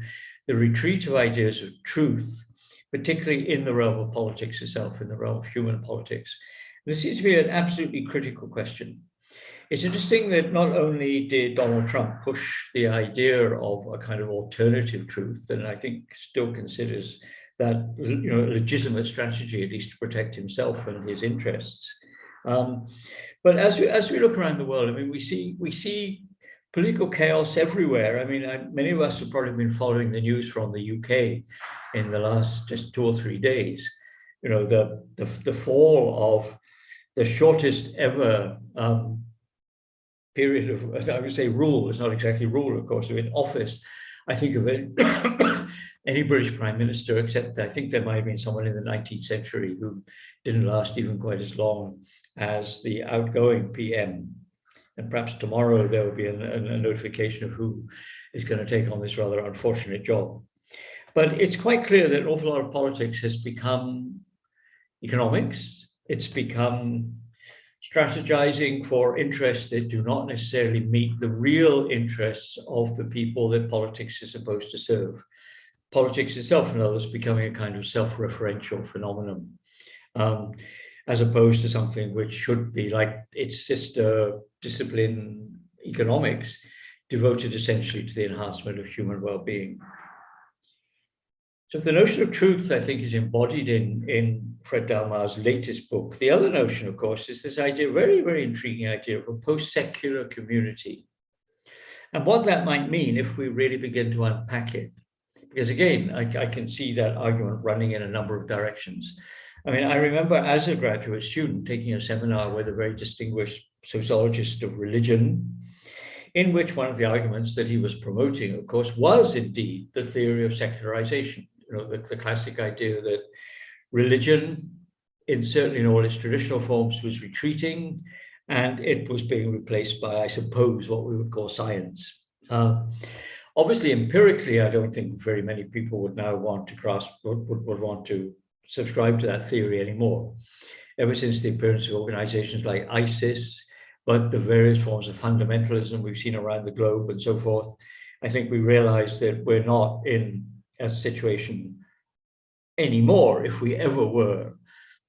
the retreat of ideas of truth, particularly in the realm of politics itself, in the realm of human politics. This seems to be an absolutely critical question. It's interesting that not only did Donald Trump push the idea of a kind of alternative truth, and I think still considers that, you know, a legitimate strategy, at least to protect himself and his interests. But as we look around the world, I mean, we see political chaos everywhere. I mean, many of us have probably been following the news from the UK in the last just 2 or 3 days. You know, the fall of the shortest ever period of, I would say, rule. It's not exactly rule, of course, in office. I think of it, any British Prime Minister, except I think there might have been someone in the 19th century who didn't last even quite as long as the outgoing PM. And perhaps tomorrow there will be a notification of who is going to take on this rather unfortunate job. But it's quite clear that an awful lot of politics has become economics. It's become strategizing for interests that do not necessarily meet the real interests of the people that politics is supposed to serve. Politics itself, in other words, becoming a kind of self-referential phenomenon, as opposed to something which should be like its sister discipline, economics, devoted essentially to the enhancement of human well-being. So the notion of truth, I think, is embodied in Fred Dallmayr's latest book. The other notion, of course, is this idea, very, very intriguing idea of a post-secular community. And what that might mean if we really begin to unpack it. Because again, I can see that argument running in a number of directions. I mean, I remember as a graduate student taking a seminar with a very distinguished sociologist of religion, in which one of the arguments that he was promoting, of course, was indeed the theory of secularization. You know, the classic idea that religion, certainly in all its traditional forms, was retreating, and it was being replaced by, I suppose, what we would call science. Obviously, empirically, I don't think very many people would now want to grasp, would want to subscribe to that theory anymore. Ever since the appearance of organizations like ISIS, but the various forms of fundamentalism we've seen around the globe and so forth, I think we realize that we're not in a situation anymore, if we ever were,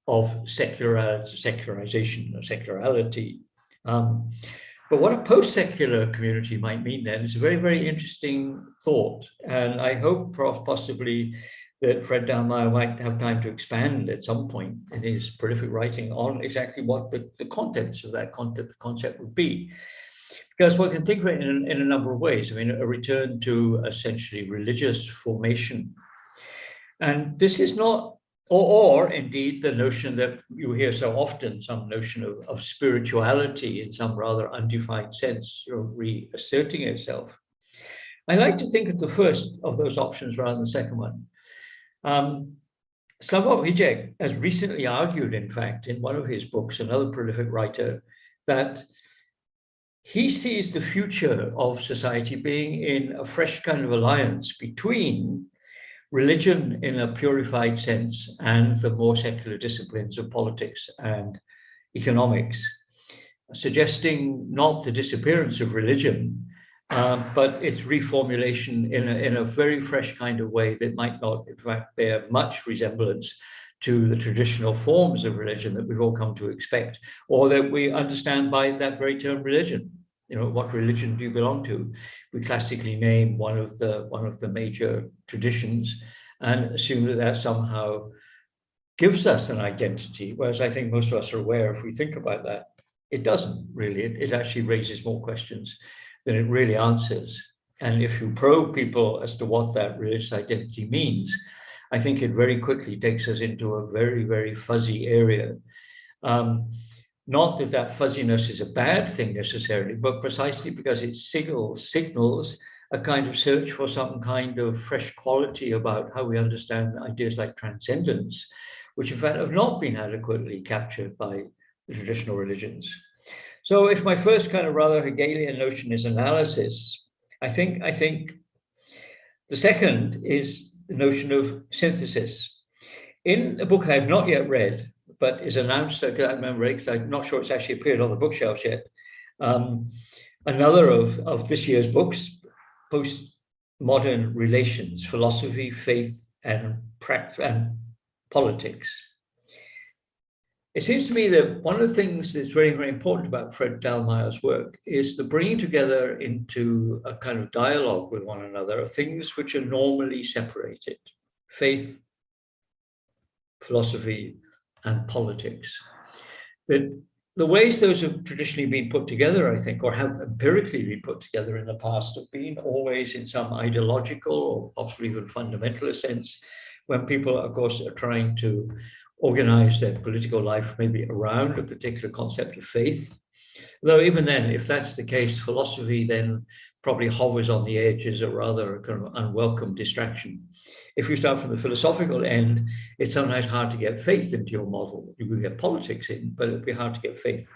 of secularization or secularity. But But what a post-secular community might mean then is a very, very interesting thought. And I hope, Prof, possibly that Fred Dallmayr might have time to expand at some point in his prolific writing on exactly what the contents of that concept would be. Because one can think of it in a number of ways. I mean, a return to essentially religious formation. And this is not, or indeed the notion that you hear so often, some notion of spirituality in some rather undefined sense, reasserting itself. I like to think of the first of those options rather than the second one. Slavoj Žižek has recently argued, in fact, in one of his books, another prolific writer, that he sees the future of society being in a fresh kind of alliance between religion in a purified sense and the more secular disciplines of politics and economics, suggesting not the disappearance of religion, but its reformulation in a very fresh kind of way that might not, in fact, bear much resemblance to the traditional forms of religion that we've all come to expect, or that we understand by that very term religion. You know, what religion do you belong to? We classically name one of the major traditions and assume that that somehow gives us an identity, whereas I think most of us are aware, if we think about that, it doesn't really. It actually raises more questions than it really answers. And if you probe people as to what that religious identity means, I think it very quickly takes us into a very, very fuzzy area. Not that that fuzziness is a bad thing necessarily, but precisely because it signals a kind of search for some kind of fresh quality about how we understand ideas like transcendence, which in fact have not been adequately captured by the traditional religions. So if my first kind of rather Hegelian notion is analysis, I think the second is the notion of synthesis. In a book I have not yet read, but is announced, I remember it, because I'm not sure it's actually appeared on the bookshelves yet, another of this year's books, Postmodern Relations, Philosophy, Faith, and Politics. It seems to me that one of the things that's very, very important about Fred Dallmayr's work is the bringing together into a kind of dialogue with one another of things which are normally separated: faith, philosophy, and politics. That the ways those have traditionally been put together, I think, or have empirically been put together in the past, have been always in some ideological or possibly even fundamentalist sense, when people, of course, are trying to organize their political life maybe around a particular concept of faith. Though even then, if that's the case, philosophy then probably hovers on the edge as a rather kind of unwelcome distraction. If you start from the philosophical end, it's sometimes hard to get faith into your model. You will get politics in, but it'll be hard to get faith.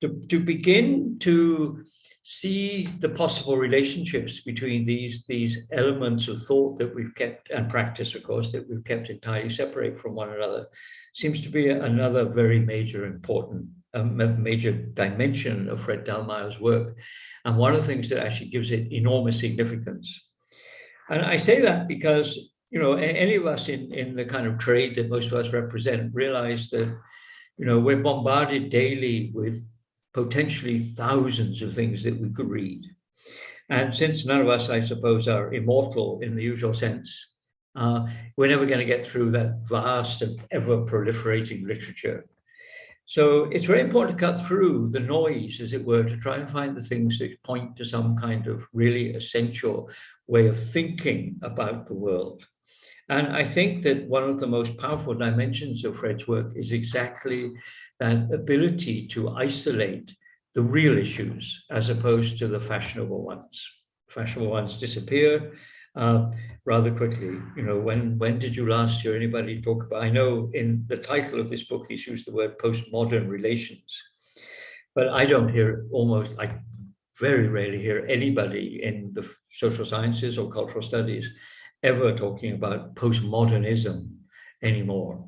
To begin to see the possible relationships between these elements of thought that we've kept, and practice, of course, that we've kept entirely separate from one another, seems to be another very major important major dimension of Fred Dallmayr's work, and one of the things that actually gives it enormous significance. And I say that because, you know, any of us in the kind of trade that most of us represent realize that, you know, we're bombarded daily with potentially thousands of things that we could read. And since none of us, I suppose, are immortal in the usual sense, we're never going to get through that vast and ever proliferating literature. So it's very important to cut through the noise, as it were, to try and find the things that point to some kind of really essential way of thinking about the world. And I think that one of the most powerful dimensions of Fred's work is exactly that ability to isolate the real issues as opposed to the fashionable ones. Fashionable ones disappear rather quickly. You know, when did you last hear anybody talk about, I know in the title of this book, he's used the word postmodern relations, but I don't hear I very rarely hear anybody in the social sciences or cultural studies ever talking about postmodernism anymore.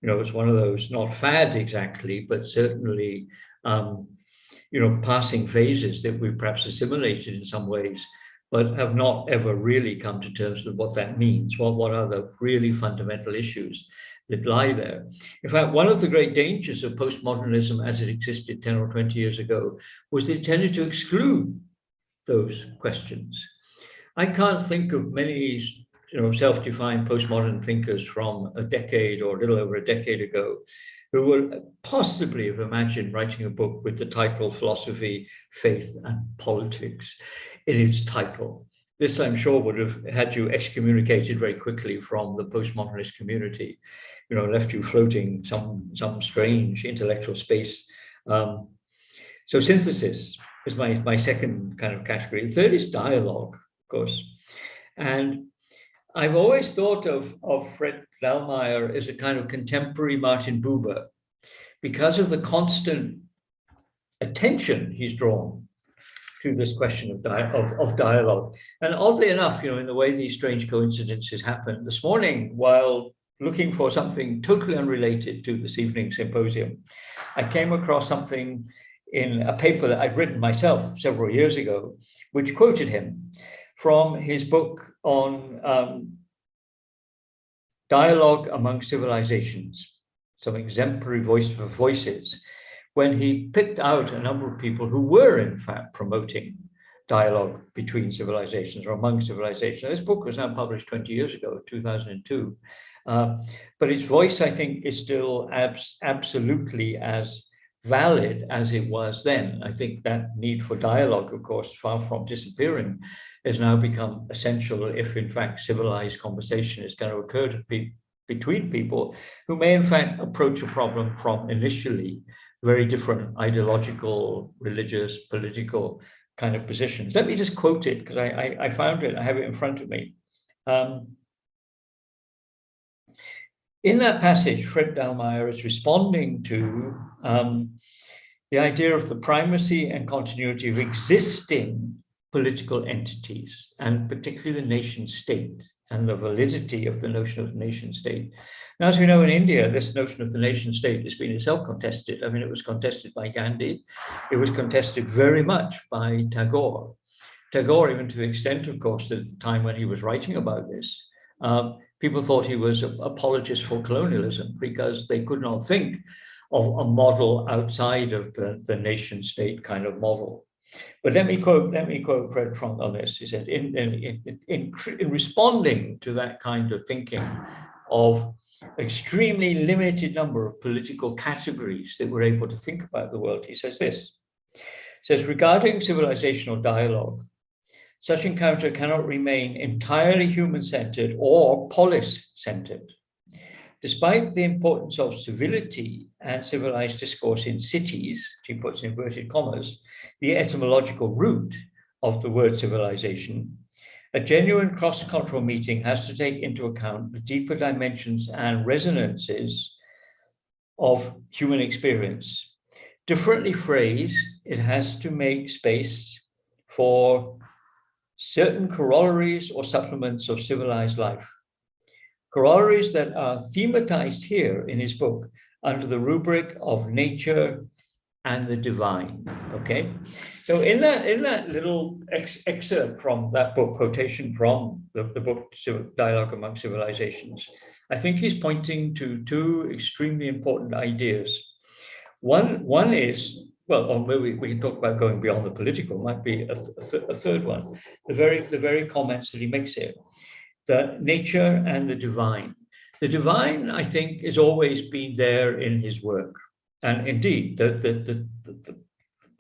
You know, it's one of those, not fads exactly, but certainly, you know, passing phases that we've perhaps assimilated in some ways, but have not ever really come to terms with what that means. What are the really fundamental issues that lie there? In fact, one of the great dangers of postmodernism as it existed 10 or 20 years ago was that it tended to exclude those questions. I can't think of many self-defined postmodern thinkers from a decade or a little over a decade ago who would possibly have imagined writing a book with the title Philosophy, Faith and Politics in its title. This, I'm sure, would have had you excommunicated very quickly from the postmodernist community, left you floating some strange intellectual space. So synthesis is my second kind of category. The third is dialogue, of course. And I've always thought of Fred Dallmayr as a kind of contemporary Martin Buber because of the constant attention he's drawn to this question of dialogue. And oddly enough, in the way these strange coincidences happen, this morning, while looking for something totally unrelated to this evening's symposium, I came across something in a paper that I'd written myself several years ago, which quoted him from his book on dialogue among civilizations, some exemplary voices, when he picked out a number of people who were in fact promoting dialogue between civilizations or among civilizations. This book was now published 20 years ago, 2002. But its voice, I think, is still absolutely as valid as it was then. I think that need for dialogue, of course, far from disappearing, has now become essential if, in fact, civilized conversation is going to occur between people who may, in fact, approach a problem from initially very different ideological, religious, political kind of positions. Let me just quote it, because I found it, I have it in front of me. In that passage, Fred Dallmayr is responding to the idea of the primacy and continuity of existing political entities, and particularly the nation state and the validity of the notion of the nation state. Now, as we know, in India, this notion of the nation state has been itself contested. I mean, it was contested by Gandhi. It was contested very much by Tagore. Tagore, even to the extent, of course, at the time when he was writing about this, people thought he was an apologist for colonialism because they could not think of a model outside of the nation state kind of model. But let me quote Fred Trump on this. He says, in responding to that kind of thinking of extremely limited number of political categories that were able to think about the world, he says this. He says, regarding civilizational dialogue, such encounter cannot remain entirely human-centered or polis-centered. Despite the importance of civility and civilized discourse in cities, she puts in inverted commas, the etymological root of the word civilization, a genuine cross-cultural meeting has to take into account the deeper dimensions and resonances of human experience. Differently phrased, it has to make space for certain corollaries or supplements of civilized life. Corollaries that are thematized here in his book under the rubric of nature and the divine, okay? So in that little excerpt from that book, quotation from the book Dialogue Among Civilizations, I think he's pointing to two extremely important ideas. One is, well, or maybe we can talk about going beyond the political, might be a third one, the very comments that he makes here, the nature and the divine. The divine, I think, has always been there in his work. And indeed,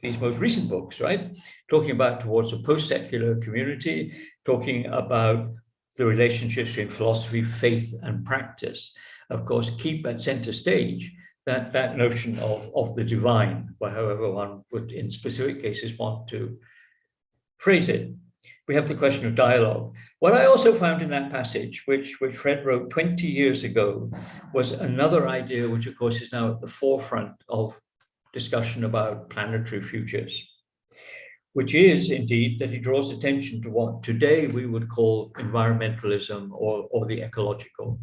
these most recent books, right, talking about towards a post-secular community, talking about the relationships between philosophy, faith, and practice, of course, keep at center stage that notion of the divine, or however one would, in specific cases, want to phrase it. We have the question of dialogue. What I also found in that passage, which Fred wrote 20 years ago, was another idea, which of course is now at the forefront of discussion about planetary futures, which is indeed that he draws attention to what today we would call environmentalism or the ecological.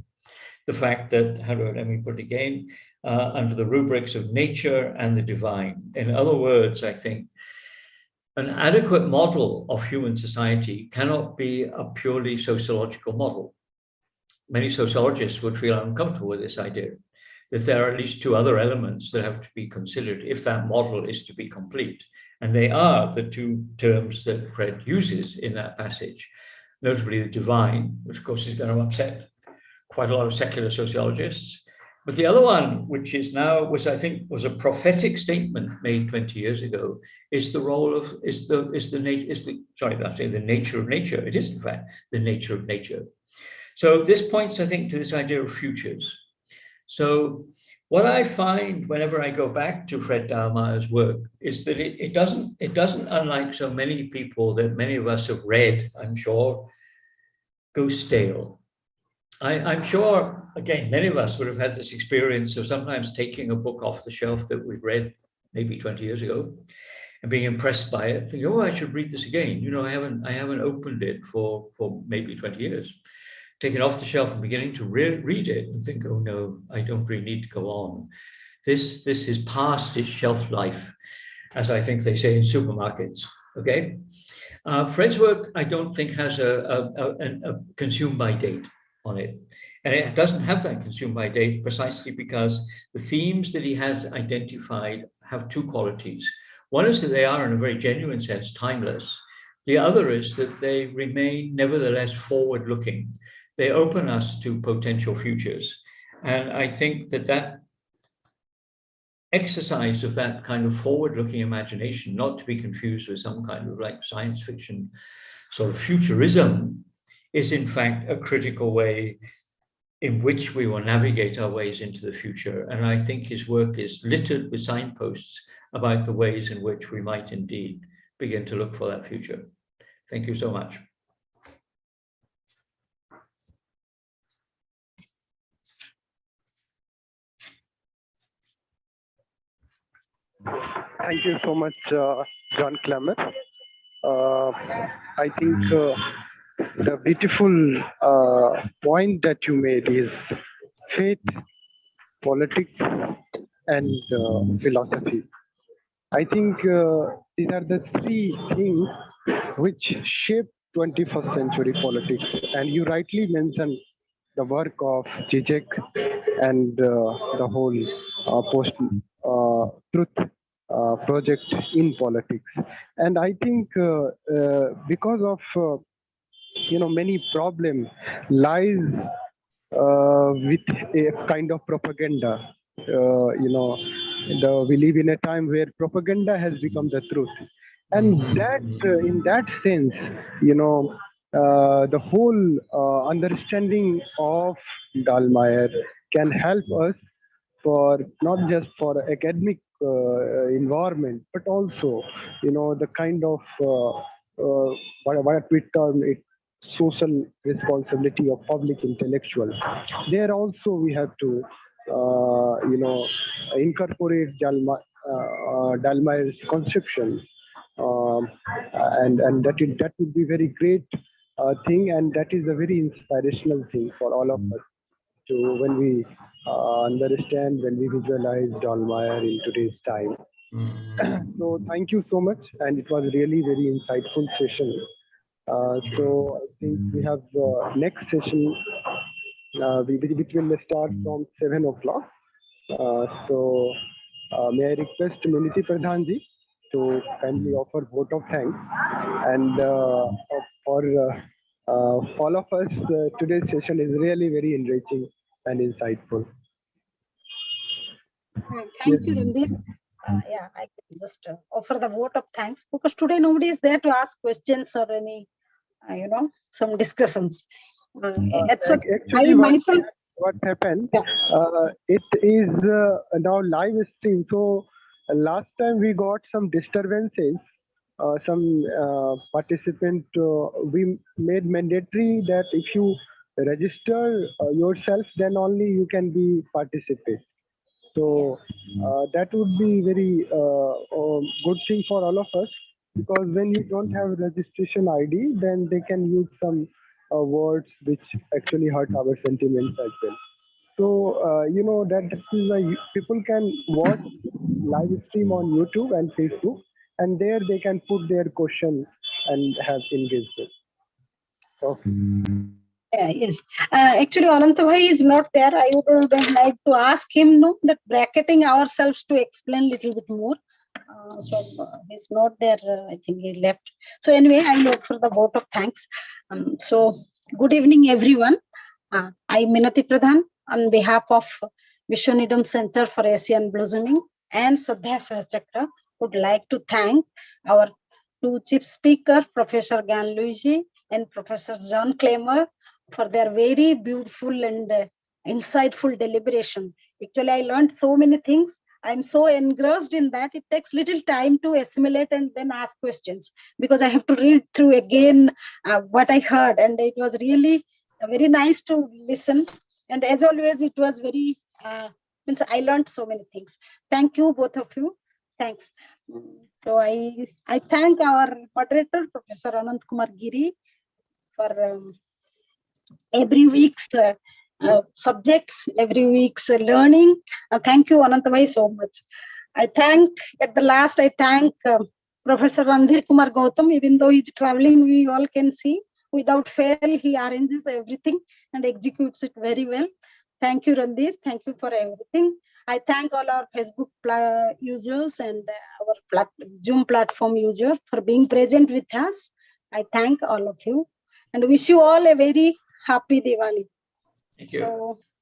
The fact that, let me put it again, under the rubrics of nature and the divine. In other words, I think, an adequate model of human society cannot be a purely sociological model. Many sociologists would feel uncomfortable with this idea, that there are at least two other elements that have to be considered if that model is to be complete. And they are the two terms that Fred uses in that passage, notably the divine, which of course is going to upset quite a lot of secular sociologists. But the other one, which is now, was I think was a prophetic statement made 20 years ago, is the role of, the nature of nature. It is in fact the nature of nature. So this points, I think, to this idea of futures. So what I find whenever I go back to Fred Dallmayr's work is that it doesn't, unlike so many people that many of us have read, I'm sure, go stale. I'm sure, again, many of us would have had this experience of sometimes taking a book off the shelf that we've read maybe 20 years ago and being impressed by it, thinking, oh, I should read this again. You know, I haven't opened it for maybe 20 years. Take it off the shelf and beginning to read it and think, oh no, I don't really need to go on. This is past its shelf life, as I think they say in supermarkets, okay? Fred's work, I don't think has a consume by date on it. And it doesn't have that consume by date precisely because the themes that he has identified have two qualities. One is that they are, in a very genuine sense, timeless. The other is that they remain nevertheless forward-looking. They open us to potential futures. And I think that exercise of that kind of forward-looking imagination, not to be confused with some kind of like science fiction sort of futurism, is in fact a critical way in which we will navigate our ways into the future. And I think his work is littered with signposts about the ways in which we might indeed begin to look for that future. Thank you so much. Thank you so much, John Clammer. I think the beautiful point that you made is faith, politics, and philosophy. I think these are the three things which shape 21st century politics. And you rightly mentioned the work of Zizek and the whole post-truth project in politics. And I think because of many problems lies with a kind of propaganda. We live in a time where propaganda has become the truth, and that in that sense, the whole understanding of Dallmayr can help us for not just for academic environment, but also the kind of what we term it social responsibility of public intellectuals. There also we have to incorporate Dallmayr's conception, and that would be very great thing, and that is a very inspirational thing for all of us to when we understand, when we visualize Dallmayr in today's time. So thank you so much, and it was really very insightful session. So I think we have next session, which will start from 7 o'clock. So may I request Minati Pradhan ji to kindly offer vote of thanks, and for all of us, today's session is really very enriching and insightful. Thank you, Randhir. Yeah, I can just offer the vote of thanks because today nobody is there to ask questions or any, some discussions. Actually, what happened? Yeah. It is now live stream. So last time we got some disturbances. Some participant, we made mandatory that if you register yourself, then only you can be participate. So that would be very good thing for all of us, because when you don't have registration ID, then they can use some words which actually hurt our sentiments as well. So that is why people can watch live stream on YouTube and Facebook, and there they can put their question and have engagement. So, yeah, yes. Actually, Ananta bhai is not there. I would like to ask him, no, that bracketing ourselves to explain a little bit more. He's not there. I think he left. So anyway, I look for the vote of thanks. So good evening, everyone. I, Minati Pradhan, on behalf of Vishwaneedam Center for Asian Blossoming and Swadhyaya Sahasrakra, would like to thank our two chief speakers, Professor Gianluigi and Professor John Clammer, for their very beautiful and insightful deliberation. Actually, I learned so many things. I'm so engrossed in that it takes little time to assimilate and then ask questions, because I have to read through again what I heard, and it was really very nice to listen. And as always, it was very, means I learned so many things. Thank you, both of you. Thanks. So I thank our moderator, Professor Anant Kumar Giri, for every week's subjects, every week's learning. Thank you, Anantabhai, so much. I thank, at the last, I thank Professor Randhir Kumar Gautam, even though he's traveling, we all can see. Without fail, he arranges everything and executes it very well. Thank you, Randhir. Thank you for everything. I thank all our Facebook users and our Zoom platform users for being present with us. I thank all of you and wish you all a very happy Diwali. Thank you. So